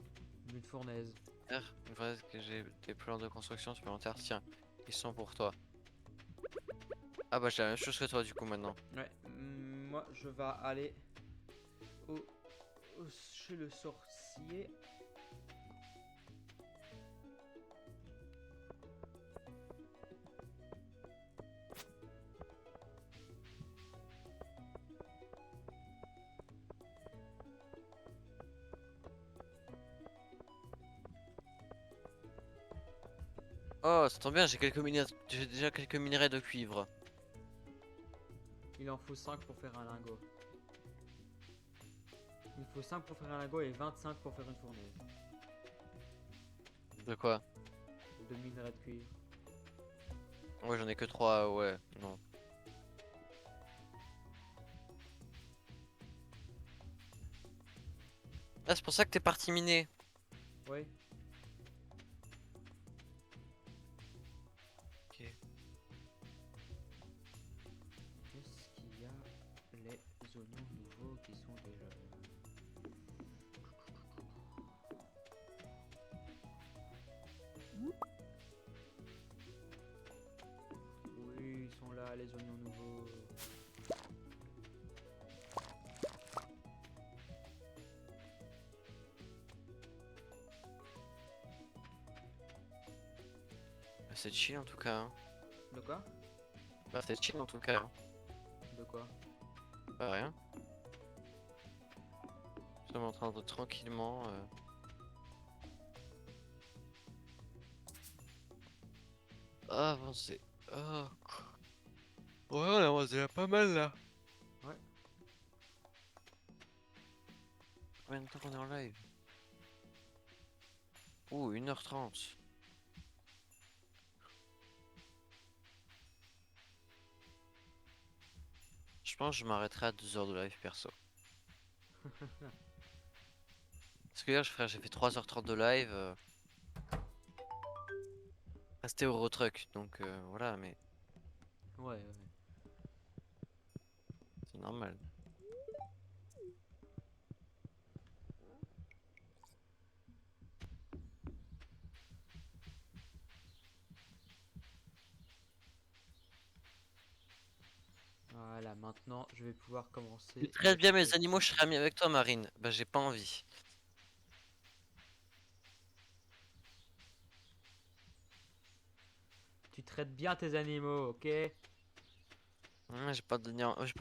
[SPEAKER 1] Une fournaise.
[SPEAKER 2] Une fois que j'ai des plans de construction supplémentaires, tiens, ils sont pour toi. Ah bah j'ai la même chose que toi du coup maintenant.
[SPEAKER 1] Ouais, moi je vais aller au, chez le sorcier.
[SPEAKER 2] Oh, ça tombe bien, j'ai déjà quelques minerais de cuivre.
[SPEAKER 1] Il en faut 5 pour faire un lingot. Il faut 5 pour faire un lingot et 25 pour faire une fournaise.
[SPEAKER 2] De quoi?
[SPEAKER 1] De minerais de cuivre.
[SPEAKER 2] Ouais, j'en ai que 3, ouais, non. Ah, c'est pour ça que t'es parti miner.
[SPEAKER 1] Oui.
[SPEAKER 2] Ok.
[SPEAKER 1] Est-ce qu'il y a les oignons nouveaux qui sont déjà là? Oui, ils sont là, les oignons nouveaux.
[SPEAKER 2] Bah, c'est chill en tout cas, hein.
[SPEAKER 1] De quoi?
[SPEAKER 2] Bah, c'est chill en tout cas, hein.
[SPEAKER 1] De quoi?
[SPEAKER 2] Pas rien. Nous sommes en train de tranquillement. Avancer. Ah. Ouais, on avance déjà pas mal là.
[SPEAKER 1] Ouais.
[SPEAKER 2] Combien de temps qu'on est en live? Ouh, 1h30. Je pense que je m'arrêterai à 2 heures de live perso. Parce que là, frère, j'ai fait 3h30 de live. C'était Eurotruck, donc voilà, mais
[SPEAKER 1] Ouais, ouais.
[SPEAKER 2] c'est normal.
[SPEAKER 1] Voilà, maintenant je vais pouvoir
[SPEAKER 2] Tu
[SPEAKER 1] commencer
[SPEAKER 2] traites
[SPEAKER 1] le
[SPEAKER 2] bien mes
[SPEAKER 1] tutoriel.
[SPEAKER 2] animaux, je serais ami avec toi, Marine. Bah, j'ai pas envie.
[SPEAKER 1] Tu traites bien tes animaux, ok?
[SPEAKER 2] J'ai pas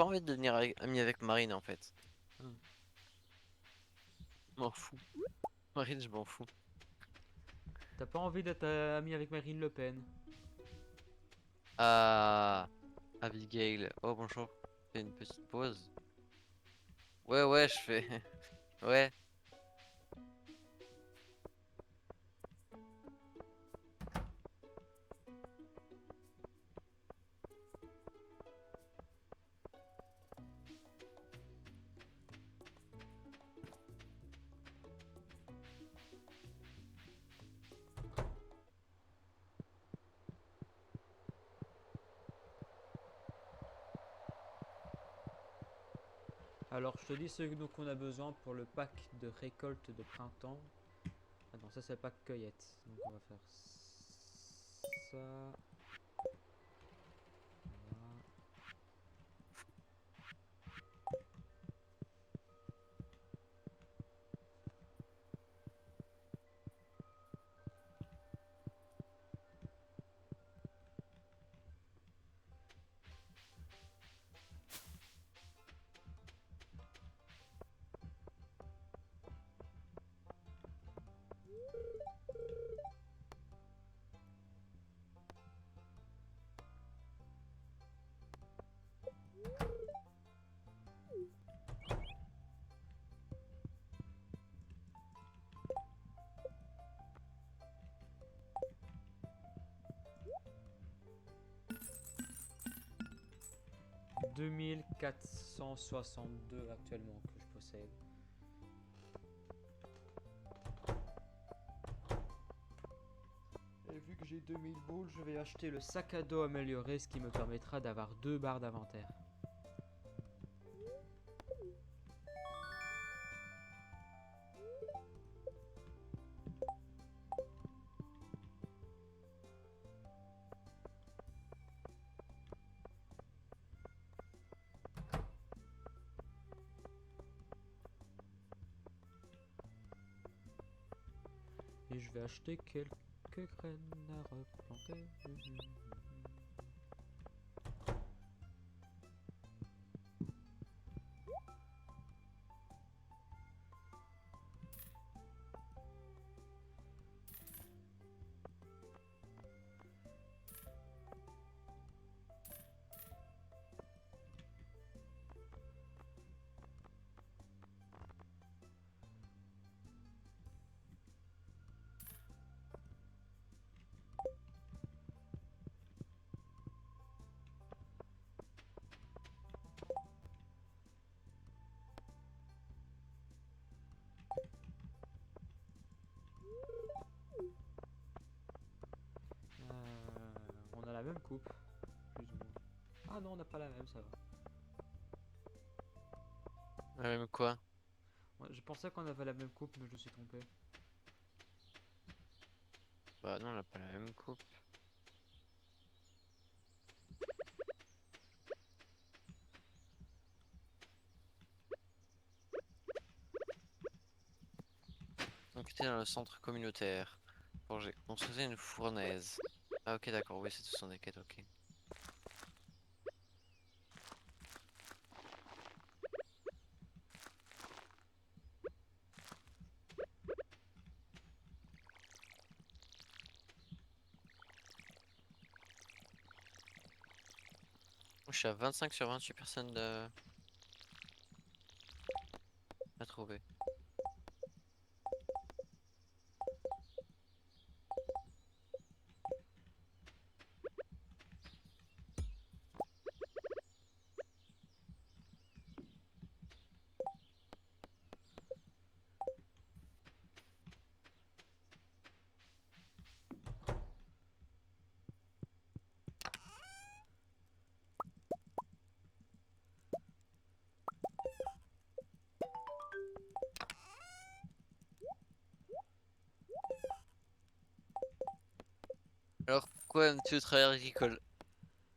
[SPEAKER 2] envie de devenir ami avec Marine en fait.
[SPEAKER 1] Hum.
[SPEAKER 2] Je m'en fous. Marine, je m'en fous.
[SPEAKER 1] T'as pas envie d'être ami avec Marine Le Pen?
[SPEAKER 2] Ah, Abigail. Oh, bonjour. Fais une petite pause. Ouais, ouais, je fais. Ouais.
[SPEAKER 1] Alors je te dis ce dont on a besoin pour le pack de récolte de printemps. Ah non, ça c'est le pack cueillette. Donc on va faire ça. Voilà. 2462 actuellement que je possède. Et vu que j'ai 2000 boules, je vais acheter le sac à dos amélioré, ce qui me permettra d'avoir 2 barres d'inventaire. Et je vais acheter quelques graines à replanter. On a la même coupe, plus ou moins. Ah non, on n'a pas la même, ça va.
[SPEAKER 2] Même quoi?
[SPEAKER 1] Ouais, je pensais qu'on avait la même coupe, mais je me suis trompé.
[SPEAKER 2] Bah, non, on a pas la même coupe. Donc, t'es dans le centre communautaire. Bon, j'ai construit une fournaise. Ah, ok, d'accord, oui, c'est tout son des quêtes, ok. Moi, je suis à 25 sur 28 personnes à trouver. Alors pourquoi tu travailles agricole?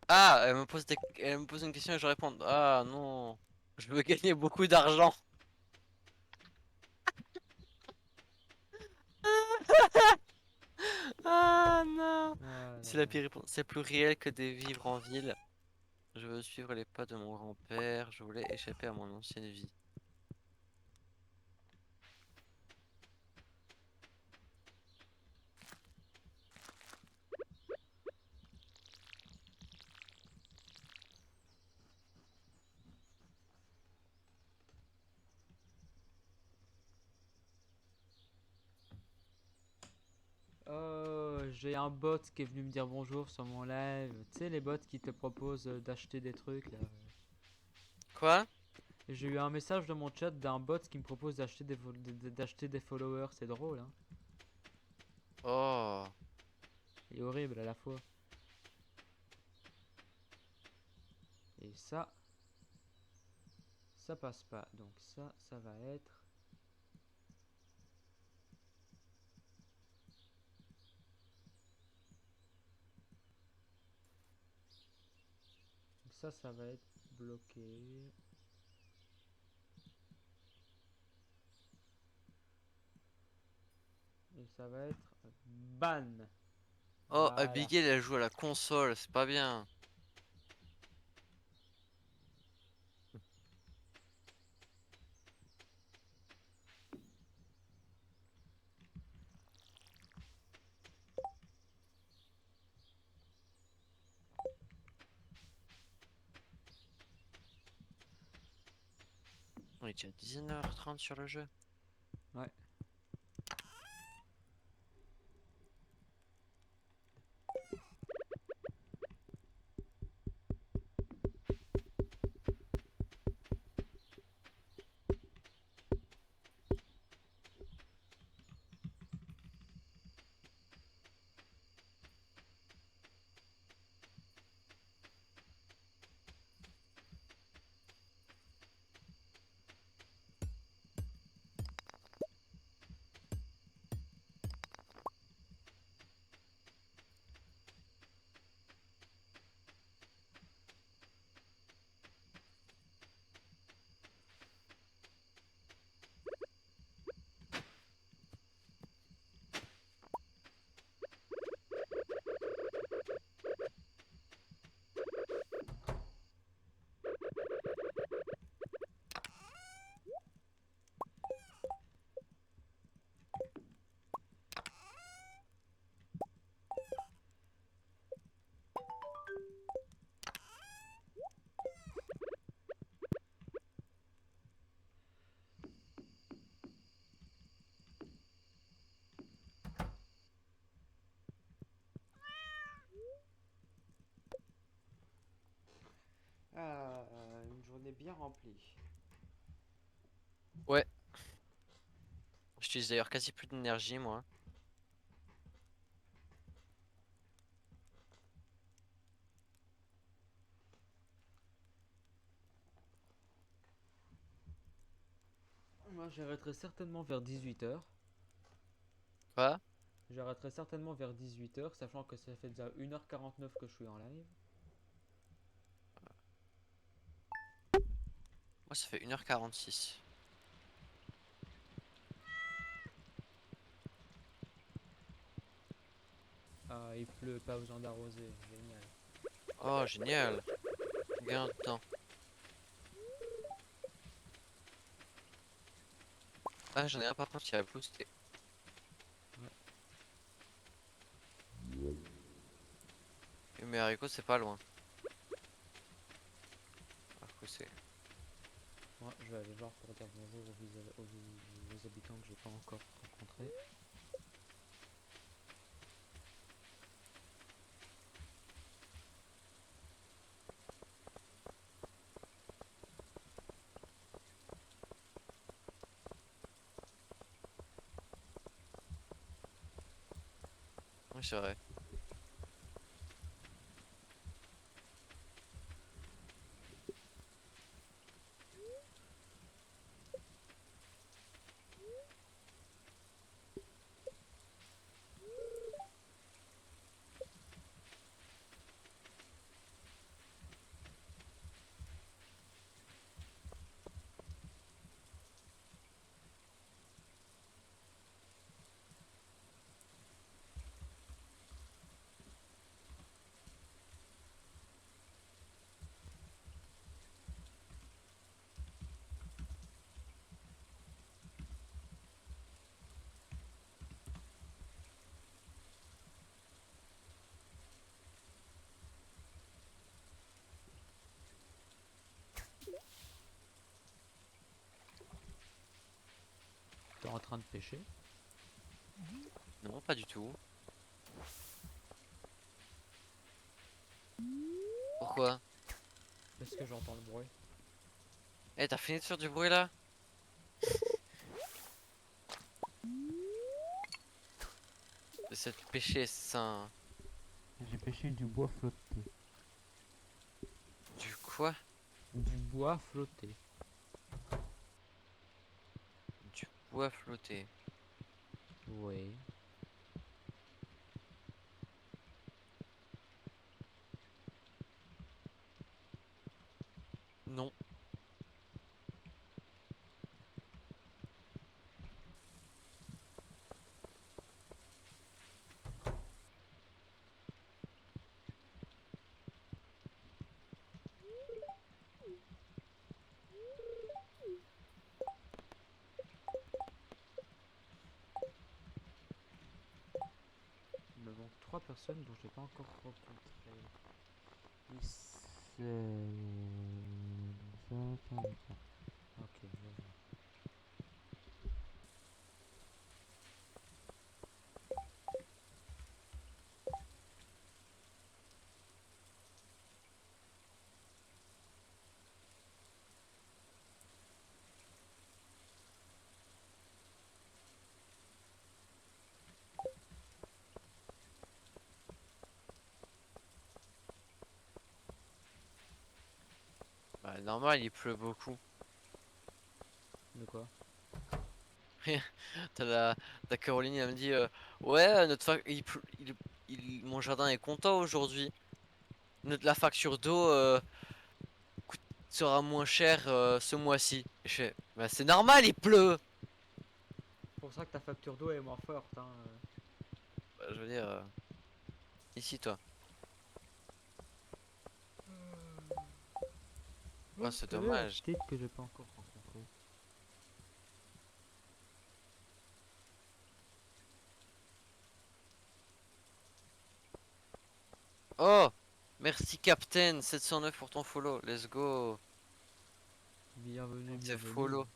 [SPEAKER 2] Ah, elle me pose une question et je réponds. Ah non, je veux gagner beaucoup d'argent. Ah non.
[SPEAKER 1] Ah là
[SPEAKER 2] C'est la
[SPEAKER 1] là.
[SPEAKER 2] pire réponse. C'est plus réel que de vivre en ville. Je veux suivre les pas de mon grand-père. Je voulais échapper à mon ancienne vie.
[SPEAKER 1] Oh, j'ai un bot qui est venu me dire bonjour sur mon live. Tu sais, les bots qui te proposent d'acheter des trucs là.
[SPEAKER 2] Quoi?
[SPEAKER 1] J'ai eu un message de mon chat d'un bot qui me propose d'acheter des followers. C'est drôle, hein.
[SPEAKER 2] Oh.
[SPEAKER 1] Et horrible à la fois. Et ça passe pas. Donc ça va être. Donc ça va être bloqué. Et ça va être ban.
[SPEAKER 2] Oh,
[SPEAKER 1] Voilà.
[SPEAKER 2] Abigail, elle joue à la console. C'est pas bien. On est déjà 19h30 sur le jeu.
[SPEAKER 1] Ouais. Ah, une journée bien remplie.
[SPEAKER 2] Ouais. J'utilise d'ailleurs quasi plus d'énergie, moi.
[SPEAKER 1] Moi, j'arrêterai certainement vers 18 h.
[SPEAKER 2] Quoi?
[SPEAKER 1] J'arrêterai certainement vers 18 h, sachant que ça fait déjà 1h49 que je suis en live.
[SPEAKER 2] Moi, ça fait 1h46.
[SPEAKER 1] Ah, il pleut, pas besoin d'arroser. Génial.
[SPEAKER 2] Oh, génial. Gain de temps. Ah, j'en ai un par contre qui a boosté.
[SPEAKER 1] Ouais.
[SPEAKER 2] Et mes haricots, c'est pas loin. Alors que c'est.
[SPEAKER 1] Moi, je vais aller voir pour dire bonjour aux habitants que j'ai pas encore rencontrés.
[SPEAKER 2] Oui, c'est vrai.
[SPEAKER 1] train de pêcher.
[SPEAKER 2] Non, pas du tout. Pourquoi?
[SPEAKER 1] Parce que j'entends le bruit.
[SPEAKER 2] Eh, t'as fini de faire du bruit là? C'est de pêcher ça.
[SPEAKER 3] J'ai pêché du bois flotté.
[SPEAKER 2] Du quoi?
[SPEAKER 1] Du bois flotté.
[SPEAKER 2] Du bois flotté.
[SPEAKER 1] Oui.
[SPEAKER 2] Non.
[SPEAKER 1] Il me manque 3 personnes dont j'ai pas encore rencontré. Ok, je vois.
[SPEAKER 2] Bah, normal, il pleut beaucoup.
[SPEAKER 1] De quoi?
[SPEAKER 2] T'as t'as Caroline, elle me dit ouais, mon jardin est content aujourd'hui. La facture d'eau sera moins chère ce mois-ci. Et je fais, bah c'est normal, il pleut.
[SPEAKER 1] C'est pour ça que ta facture d'eau est moins forte, hein.
[SPEAKER 2] Bah, je veux dire, ici toi. Oh, c'est
[SPEAKER 1] Quelle est la
[SPEAKER 2] dommage.
[SPEAKER 1] petite que j'ai pas encore rencontrée?
[SPEAKER 2] Oh, merci Captain 709 pour ton follow. Let's go.
[SPEAKER 1] Bienvenue,
[SPEAKER 2] C'est
[SPEAKER 1] bienvenue.
[SPEAKER 2] follow.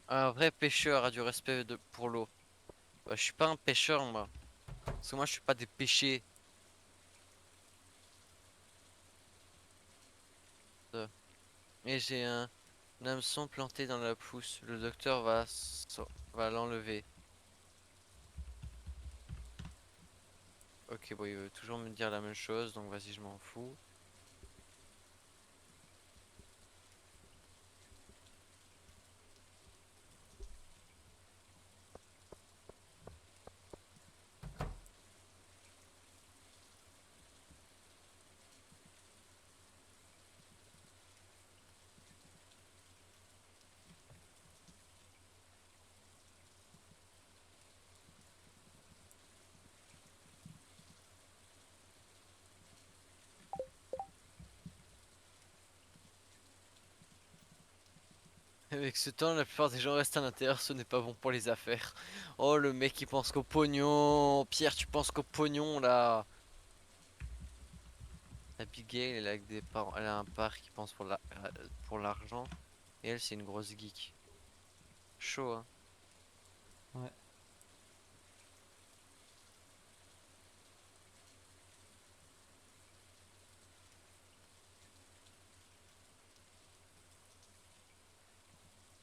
[SPEAKER 2] Un vrai pêcheur a du respect pour l'eau. Bah, je suis pas un pêcheur moi. Parce que moi je suis pas des péchés. Et j'ai un hameçon planté dans la pousse. Le docteur va l'enlever. Ok, bon, il veut toujours me dire la même chose, donc vas-y, je m'en fous. Avec ce temps, la plupart des gens restent à l'intérieur, ce n'est pas bon pour les affaires. Oh, le mec, il pense qu'au pognon. Pierre, tu penses qu'au pognon, là. Abigail, elle est avec des parents. Elle a un père qui pense pour l'argent. Et elle, c'est une grosse geek. Chaud, hein.
[SPEAKER 1] Ouais.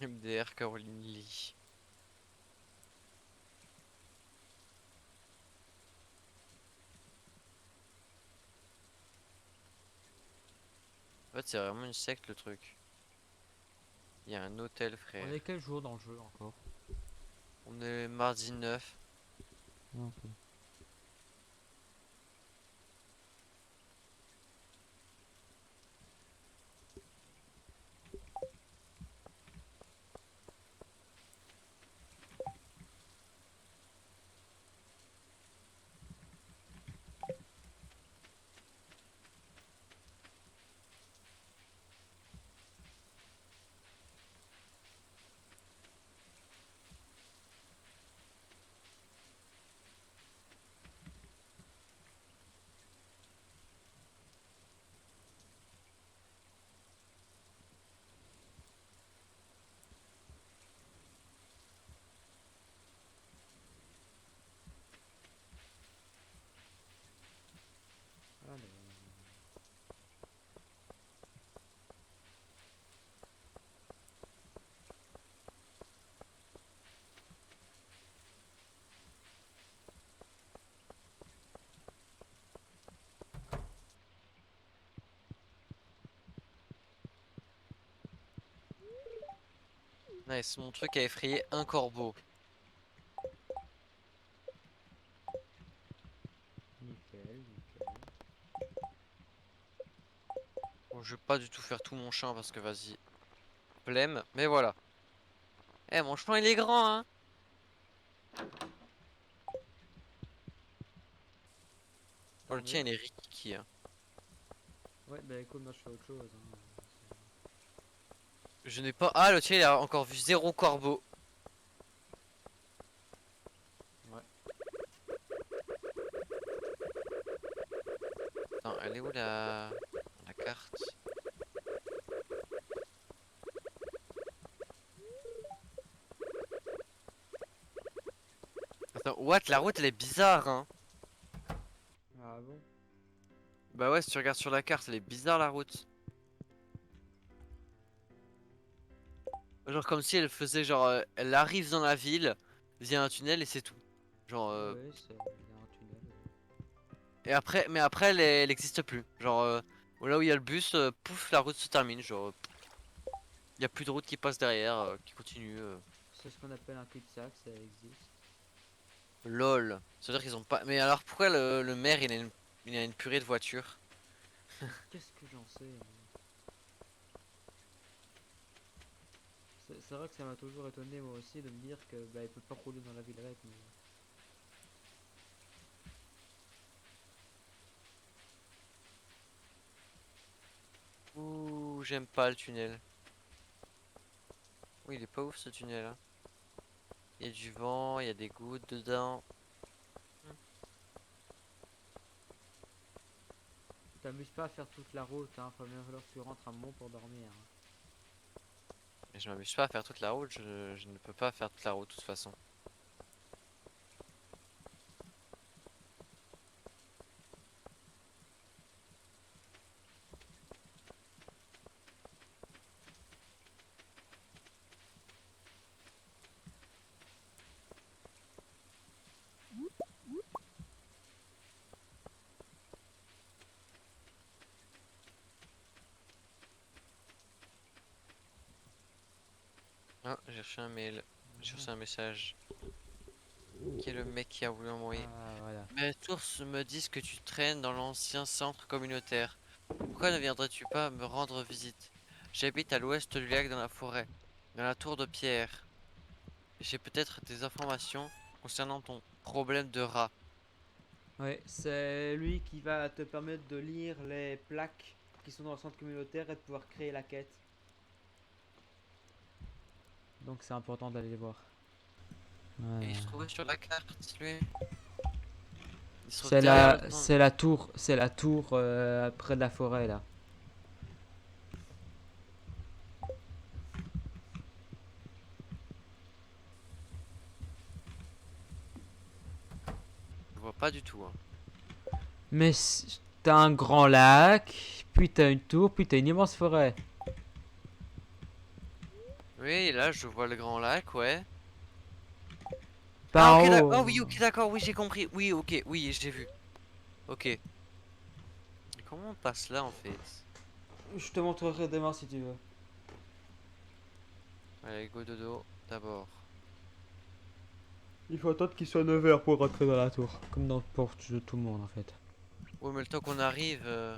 [SPEAKER 2] MDR, Caroline Lee. En fait, c'est vraiment une secte, le truc. Il y a un hôtel,
[SPEAKER 1] On
[SPEAKER 2] frère.
[SPEAKER 1] est quel jour dans le jeu encore?
[SPEAKER 2] On est mardi 9.
[SPEAKER 1] Ok.
[SPEAKER 2] Nice, mon truc a effrayé un corbeau.
[SPEAKER 1] Nickel, nickel.
[SPEAKER 2] Bon, je vais pas du tout faire tout mon champ parce que vas-y. Flemme, mais voilà. Eh, mon champ il est grand, hein. Oh,
[SPEAKER 1] Tant
[SPEAKER 2] le tien
[SPEAKER 1] mieux.
[SPEAKER 2] il est rikiki, hein.
[SPEAKER 1] Ouais, bah écoute, moi je fais autre chose. Hein.
[SPEAKER 2] Je n'ai pas. Ah, le tien il a encore vu 0 corbeau.
[SPEAKER 1] Ouais.
[SPEAKER 2] Attends, elle est où la carte? Attends, what? La route elle est bizarre, hein.
[SPEAKER 1] Ah bon?
[SPEAKER 2] Bah ouais, si tu regardes sur la carte, elle est bizarre la route. Genre comme si elle faisait genre, elle arrive dans la ville via un tunnel et c'est tout. Genre,
[SPEAKER 1] Ouais, il y a un tunnel.
[SPEAKER 2] et après, mais après elle existe plus. Genre, là où il y a le bus, pouf, la route se termine. Genre, il y a plus de route qui passe derrière, qui continue.
[SPEAKER 1] C'est ce qu'on appelle un cul-de-sac, ça existe.
[SPEAKER 2] LOL. Ça veut dire qu'ils ont pas. Mais alors pourquoi le maire il a une purée de voitures?
[SPEAKER 1] Qu'est-ce que j'en sais? Moi. C'est vrai que ça m'a toujours étonné moi aussi de me dire que bah il peut pas rouler dans la ville avec. Mais...
[SPEAKER 2] Ouh, j'aime pas le tunnel. Oui, il est pas ouf ce tunnel, hein. Il y a du vent, il y a des gouttes dedans.
[SPEAKER 1] T'amuses pas à faire toute la route, hein. Faut bien falloir que tu rentres un moment pour dormir. Hein.
[SPEAKER 2] Mais je m'amuse pas à faire toute la route, je ne peux pas faire toute la route de toute façon. Ah, j'ai reçu un mail. J'ai reçu un message. Qui est le mec qui a voulu envoyer?
[SPEAKER 1] Ah voilà.
[SPEAKER 2] Mes sources me disent que tu traînes dans l'ancien centre communautaire. Pourquoi ne viendrais-tu pas me rendre visite? J'habite à l'ouest du lac dans la forêt, dans la tour de pierre. J'ai peut-être des informations concernant ton problème de rat.
[SPEAKER 1] Ouais, c'est lui qui va te permettre de lire les plaques qui sont dans le centre communautaire et de pouvoir créer la quête. Donc c'est important d'aller les voir.
[SPEAKER 2] Et il
[SPEAKER 1] Voilà.
[SPEAKER 2] se trouvait sur la carte, lui. Il se trouve
[SPEAKER 1] C'est
[SPEAKER 2] derrière le
[SPEAKER 1] la,
[SPEAKER 2] temps.
[SPEAKER 1] c'est la tour près de la forêt là.
[SPEAKER 2] Je vois pas du tout, hein.
[SPEAKER 1] Mais t'as un grand lac, puis t'as une tour, puis t'as une immense forêt.
[SPEAKER 2] Oui, là, je vois le grand lac, ouais. Ah,
[SPEAKER 1] Par
[SPEAKER 2] ok,
[SPEAKER 1] en
[SPEAKER 2] d'accord.
[SPEAKER 1] haut.
[SPEAKER 2] Ah oui, ok, d'accord, oui, j'ai compris. Oui, ok, oui, j'ai vu. Ok. Et comment on passe là, en fait?
[SPEAKER 1] Je te montrerai demain si tu veux.
[SPEAKER 2] Allez, go dodo, d'abord.
[SPEAKER 1] Il faut attendre qu'il soit 9h pour rentrer dans la tour. Comme dans pour tout le monde en fait.
[SPEAKER 2] Ouais, mais le temps qu'on arrive, je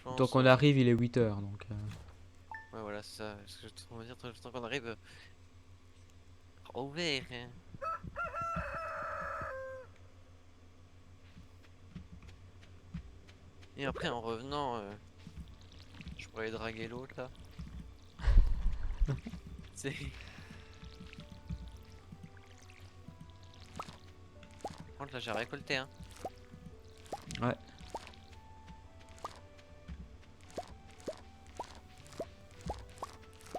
[SPEAKER 1] Donc
[SPEAKER 2] pense...
[SPEAKER 1] on arrive, il est 8h donc.
[SPEAKER 2] Ouais, voilà, c'est ça. Ce que je veux dire, le temps qu'on arrive... au vert, hein. Et après, en revenant, je pourrais aller draguer l'autre, là. C'est... Par contre, là, j'ai récolté, hein.
[SPEAKER 1] Ouais.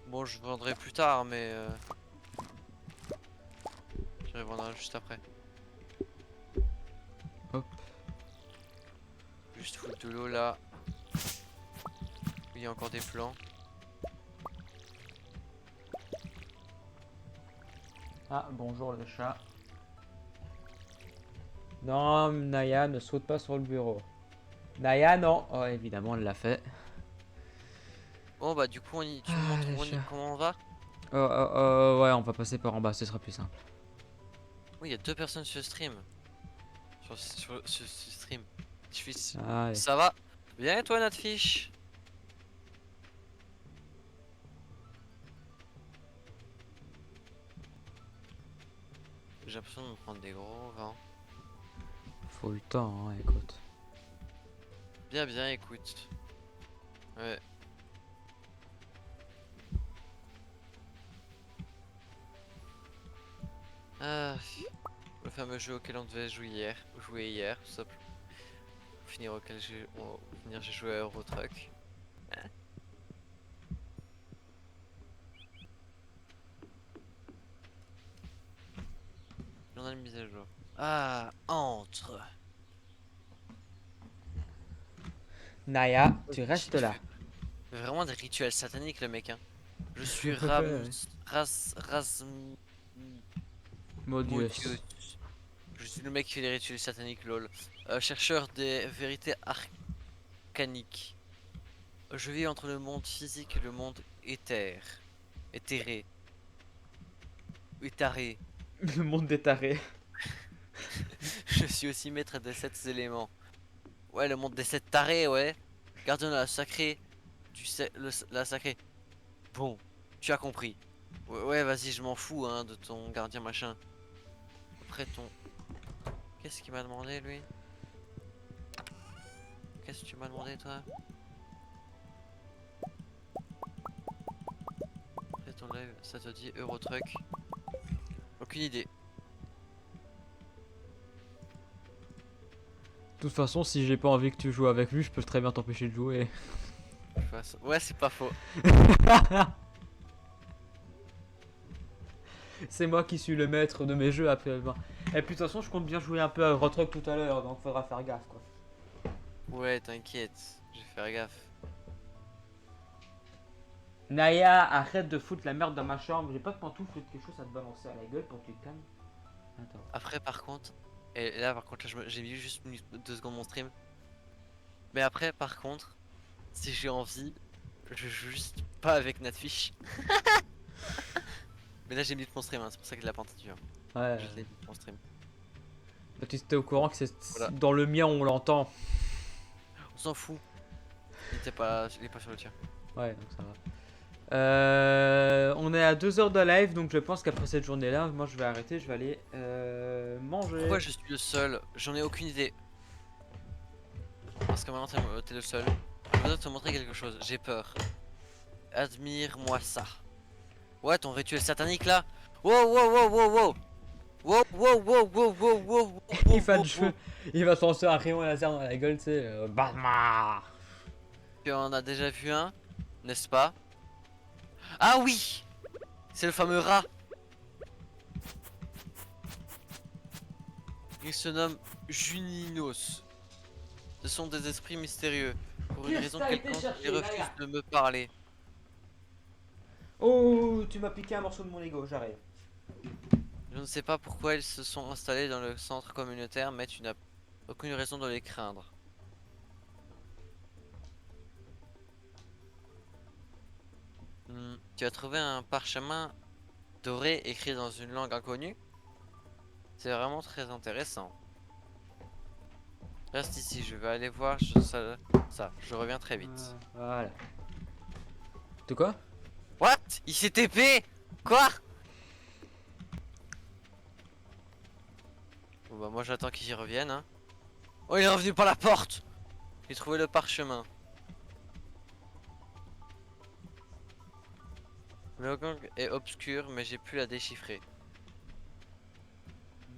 [SPEAKER 2] Bon, je vendrai plus tard, mais... je revendrai juste après.
[SPEAKER 1] Hop.
[SPEAKER 2] Juste foutre de l'eau, là. Il y a encore des plants.
[SPEAKER 1] Ah bonjour le chat. Non, Naya ne saute pas sur le bureau. Naya non. Oh évidemment elle l'a fait.
[SPEAKER 2] Bon, bah, du coup, tu me
[SPEAKER 1] Ah
[SPEAKER 2] montres
[SPEAKER 1] les chats.
[SPEAKER 2] comment on va?
[SPEAKER 1] Ouais, on va passer par en bas, ce sera plus simple.
[SPEAKER 2] Oui, il y a 2 personnes sur le stream. Sur ce stream. Je fais-
[SPEAKER 1] Allez.
[SPEAKER 2] Ça va? Bien et toi, Natfish? J'ai l'impression de me prendre des gros vents.
[SPEAKER 1] Faut du temps, hein, écoute.
[SPEAKER 2] Bien, bien, écoute. Ouais. Ah, le fameux jeu auquel on devait jouer hier, tout simplement. Pour finir, j'ai joué à Euro Truck. Hein. Journal mise à jour. Ah, entre.
[SPEAKER 1] Naya, tu
[SPEAKER 2] Il
[SPEAKER 1] restes là.
[SPEAKER 2] fait vraiment des rituels sataniques, le mec. Hein. Je suis
[SPEAKER 1] Ouais.
[SPEAKER 2] Modius.
[SPEAKER 1] Modius.
[SPEAKER 2] Je suis le mec qui fait des rituels sataniques, lol. Chercheur des vérités arcaniques. Je vis entre le monde physique et le monde éthéré. Étaré.
[SPEAKER 1] Le monde des tarés.
[SPEAKER 2] Je suis aussi maître des 7 éléments. Ouais, le monde des 7 tarés, ouais. Gardien de la sacrée. La sacrée. Bon, tu as compris. Ouais, ouais, vas-y, je m'en fous hein, de ton gardien machin. Après ton. Qu'est-ce qu'il m'a demandé lui? Qu'est-ce que tu m'as demandé toi? Après ton live, ça te dit Eurotruck? Aucune idée.
[SPEAKER 1] De toute façon, si j'ai pas envie que tu joues avec lui, je peux très bien t'empêcher de jouer.
[SPEAKER 2] Ouais, c'est pas faux.
[SPEAKER 1] C'est moi qui suis le maître de mes jeux actuellement. Et puis de toute façon, je compte bien jouer un peu à Road Truck tout à l'heure, donc faudra faire gaffe quoi.
[SPEAKER 2] Ouais, t'inquiète, je vais faire gaffe.
[SPEAKER 1] Naya, arrête de foutre la merde dans ma chambre. J'ai pas de pantoufles ou quelque chose à te balancer à la gueule pour que tu te calmes. Attends.
[SPEAKER 2] Après, par contre, et là, par contre, là, j'ai mis juste 2 secondes mon stream. Mais après, par contre, si j'ai envie, je joue juste pas avec Natfish. Mais là, j'ai mis mon stream, hein, c'est pour ça qu'il a pas entendu. Hein.
[SPEAKER 1] Ouais.
[SPEAKER 2] Je l'ai mis mon stream.
[SPEAKER 1] Bah, tu étais au courant que c'est
[SPEAKER 2] Voilà.
[SPEAKER 1] dans le mien on l'entend.
[SPEAKER 2] On s'en fout. Il est pas sur le tien.
[SPEAKER 1] Ouais, donc ça va. On est à 2 heures de live, donc je pense qu'après cette journée-là, moi je vais arrêter, je vais aller manger.
[SPEAKER 2] Pourquoi je suis le seul? J'en ai aucune idée. Parce que maintenant t'es le seul. Je voudrais te montrer quelque chose. J'ai peur. Admire-moi ça. Ouais, ton rituel satanique là. Wow, wow, wow, wow, wow. Wow, wow, wow, wow, wow, wow,
[SPEAKER 1] Il va te jouer, il va te lancer un rayon laser dans la gueule, tu sais. Bam.
[SPEAKER 2] Tu en as déjà vu un, n'est-ce pas? Ah oui! C'est le fameux rat. Il se nomme Juninos. Ce sont des esprits mystérieux. Pour une raison quelconque, ils refusent de me parler.
[SPEAKER 1] Oh, tu m'as piqué un morceau de mon ego, j'arrive.
[SPEAKER 2] Je ne sais pas pourquoi ils se sont installés dans le centre communautaire, mais tu n'as aucune raison de les craindre. Tu as trouvé un parchemin doré écrit dans une langue inconnue? C'est vraiment très intéressant. Reste ici, je vais aller voir ça. Je reviens très vite.
[SPEAKER 1] Voilà. De quoi?
[SPEAKER 2] What? Il s'est TP? Quoi? Bon bah moi j'attends qu'il y revienne hein. Oh il est revenu par la porte. J'ai trouvé le parchemin. Le gang est obscur mais j'ai pu la déchiffrer.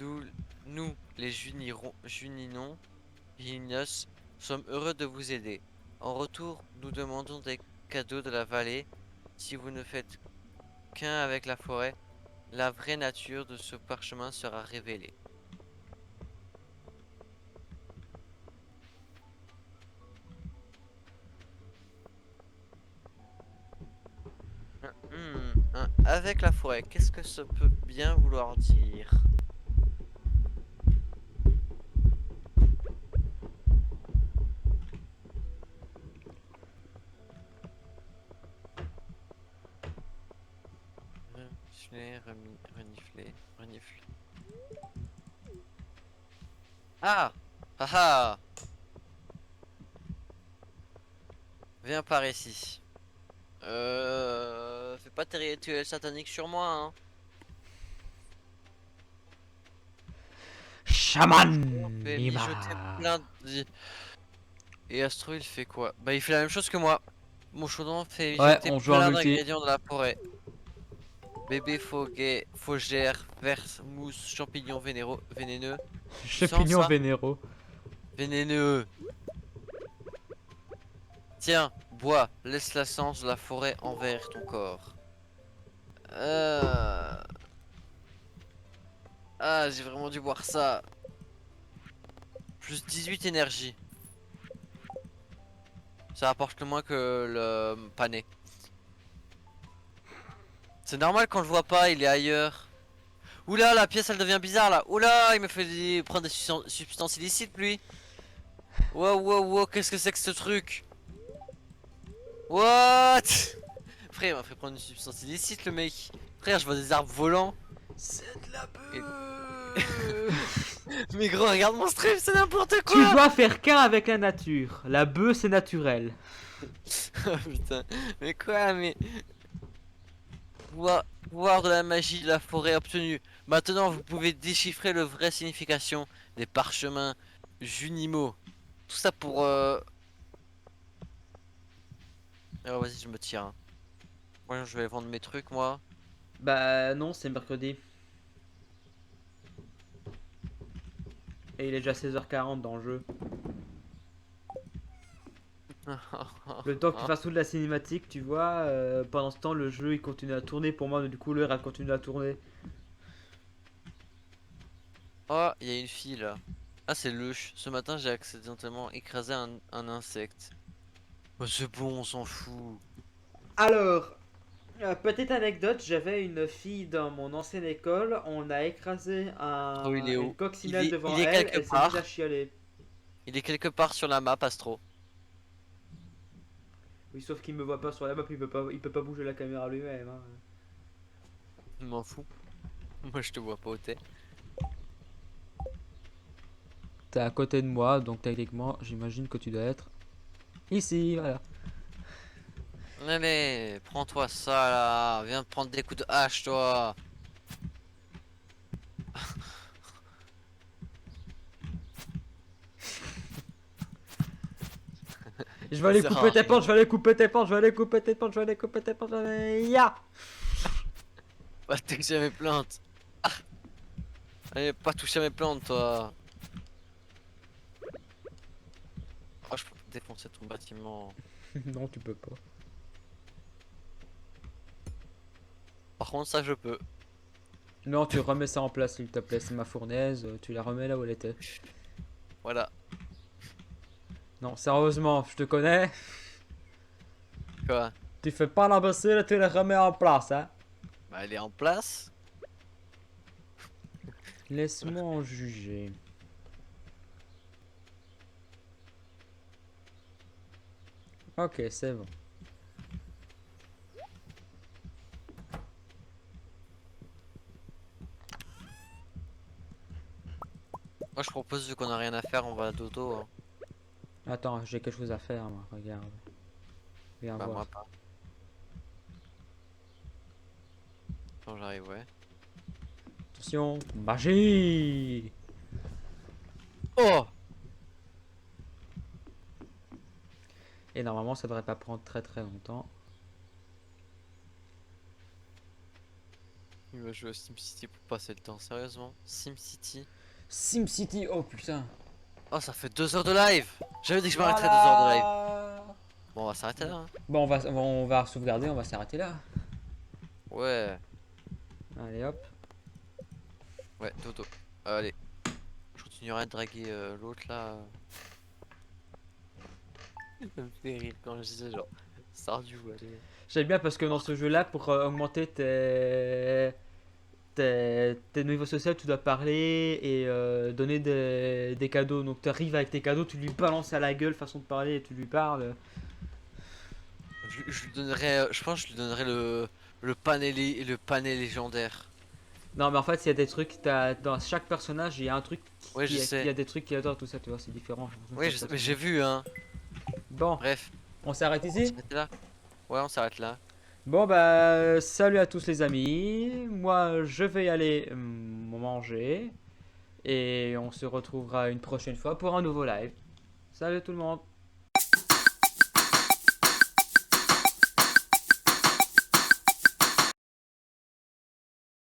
[SPEAKER 2] Nous les Juninons, sommes heureux de vous aider. En retour, nous demandons des cadeaux de la vallée. Si vous ne faites qu'un avec la forêt, la vraie nature de ce parchemin sera révélée. Avec la forêt, qu'est-ce que ça peut bien vouloir dire? renifler. Ah! Ah ah! Viens par ici. Fais pas tes rituels sataniques sur moi, hein.
[SPEAKER 1] Chaman
[SPEAKER 2] Fais mijoter
[SPEAKER 1] Nima.
[SPEAKER 2] plein de... Et Astro, il fait quoi? Bah, il fait la même chose que moi. Mon chaudron fait
[SPEAKER 1] Ouais,
[SPEAKER 2] mijoter
[SPEAKER 1] on joue en
[SPEAKER 2] plein
[SPEAKER 1] multi.
[SPEAKER 2] d'ingrédients de la forêt. Bébé foguet, fougère, verse, mousse, champignons vénéneux. Tu sens
[SPEAKER 1] Champignons
[SPEAKER 2] ça?
[SPEAKER 1] vénéraux.
[SPEAKER 2] Vénéneux. Tiens, bois, laisse la sens de la forêt envers ton corps. Euh... Ah, j'ai vraiment dû boire ça. Plus 18 énergie. Ça rapporte le moins que le pané. C'est normal quand je le vois pas, il est ailleurs. Oula, la pièce elle devient bizarre là. Oula, il me fait prendre des substances illicites lui. Wow, wow, wow, qu'est-ce que c'est que ce truc? What? Frère, il m'a fait prendre une substance illicite le mec. Frère, je vois des arbres volants.
[SPEAKER 1] C'est de la
[SPEAKER 2] Et-
[SPEAKER 1] beuh.
[SPEAKER 2] Mais gros, regarde mon stream, c'est n'importe
[SPEAKER 1] Tu
[SPEAKER 2] quoi.
[SPEAKER 1] dois faire qu'un avec la nature. La bœuf, c'est naturel.
[SPEAKER 2] Ah, putain, mais quoi, mais... Pouvoir de la magie de la forêt obtenue. Maintenant, vous pouvez déchiffrer le vrai signification des parchemins Junimo. Tout ça pour... Oh, vas-y, je me tire, hein. Moi, je vais vendre mes trucs, moi.
[SPEAKER 1] Bah non, c'est mercredi. Et il est déjà 16h40 dans le jeu. Le temps que tu fasses toute la cinématique, tu vois, pendant ce temps, le jeu il continue à tourner pour moi, du coup, l'heure elle continue à tourner.
[SPEAKER 2] Oh, il y a une fille là. Ah, c'est Lush. Ce matin, j'ai accidentellement écrasé un insecte. Oh, c'est bon, on s'en fout.
[SPEAKER 1] Alors, petite anecdote, j'avais une fille dans mon ancienne école, on a écrasé
[SPEAKER 2] Oh, il est
[SPEAKER 1] une
[SPEAKER 2] où?
[SPEAKER 1] coccinelle devant
[SPEAKER 2] Il est
[SPEAKER 1] elle,
[SPEAKER 2] quelque
[SPEAKER 1] elle s'est mise à
[SPEAKER 2] part.
[SPEAKER 1] chialer.
[SPEAKER 2] Il est quelque part sur la map, Astro.
[SPEAKER 1] Oui, sauf qu'il me voit pas sur la map, il peut pas bouger la caméra lui-même, hein.
[SPEAKER 2] Je m'en fous. Moi, je te vois pas au thé.
[SPEAKER 1] T'es à côté de moi, donc techniquement, j'imagine que tu dois être ici, voilà.
[SPEAKER 2] Allez, prends-toi ça là. Viens prendre des coups de hache, toi.
[SPEAKER 1] Je vais
[SPEAKER 2] Ça
[SPEAKER 1] aller
[SPEAKER 2] sert
[SPEAKER 1] couper
[SPEAKER 2] à
[SPEAKER 1] tes
[SPEAKER 2] rien.
[SPEAKER 1] plantes, je vais aller couper tes plantes, je vais aller couper tes plantes, je vais aller couper tes plantes, je vais aller... Ya.
[SPEAKER 2] Pas toucher à mes plantes. Ah. Allez, pas toucher à mes plantes, toi. Oh, je peux défoncer ton bâtiment.
[SPEAKER 1] Non, tu peux pas.
[SPEAKER 2] Par contre, ça, je peux.
[SPEAKER 1] Non, tu remets ça en place, s'il te plaît, c'est ma fournaise, tu la remets là où elle était.
[SPEAKER 2] Voilà.
[SPEAKER 1] Non, sérieusement, je te connais,
[SPEAKER 2] Quoi?
[SPEAKER 1] tu fais pas l'imbécile, tu la remets en place, hein.
[SPEAKER 2] Bah, elle est en place.
[SPEAKER 1] Laisse-moi en juger. Ok, c'est bon.
[SPEAKER 2] Moi, je propose, vu qu'on a rien à faire, on va à dodo, hein.
[SPEAKER 1] Attends, j'ai quelque chose à faire, moi, regarde. Viens
[SPEAKER 2] Bah,
[SPEAKER 1] voir.
[SPEAKER 2] moi pas. Quand j'arrive, ouais.
[SPEAKER 1] Attention, magie.
[SPEAKER 2] Oh!
[SPEAKER 1] Et normalement, ça devrait pas prendre très très longtemps.
[SPEAKER 2] Il va jouer à SimCity pour passer le temps, sérieusement? SimCity?
[SPEAKER 1] SimCity, oh putain.
[SPEAKER 2] Oh, ça fait 2 heures de live! J'avais dit que je m'arrêterais 2 heures de live. Bon, on va s'arrêter là, hein.
[SPEAKER 1] Bon, on va sauvegarder, on va s'arrêter là.
[SPEAKER 2] Ouais,
[SPEAKER 1] Allez hop.
[SPEAKER 2] ouais, dodo. Allez. Je continuerai à draguer l'autre là. Ça me fait rire quand je disais genre, Stardew, allez.
[SPEAKER 1] J'aime bien parce que dans ce jeu-là, pour augmenter tes niveaux sociaux, tu dois parler et donner des cadeaux. Donc tu arrives avec tes cadeaux, tu lui balances à la gueule, façon de parler, et tu lui parles.
[SPEAKER 2] Je lui donnerai, je pense que je lui donnerai le Le panel légendaire.
[SPEAKER 1] Non, mais en fait, il y a des trucs, dans chaque personnage, il y a un truc
[SPEAKER 2] Ouais, je
[SPEAKER 1] il
[SPEAKER 2] sais.
[SPEAKER 1] y a des trucs qui adorent tout ça, tu vois, c'est différent.
[SPEAKER 2] Oui, je sais, mais j'ai vu, hein.
[SPEAKER 1] Bon,
[SPEAKER 2] Bref,
[SPEAKER 1] on s'arrête
[SPEAKER 2] on
[SPEAKER 1] ici?
[SPEAKER 2] s'arrête là. Ouais, on s'arrête là.
[SPEAKER 1] Bon, bah, salut à tous les amis. Moi, je vais y aller manger. Et on se retrouvera une prochaine fois pour un nouveau live. Salut tout le monde!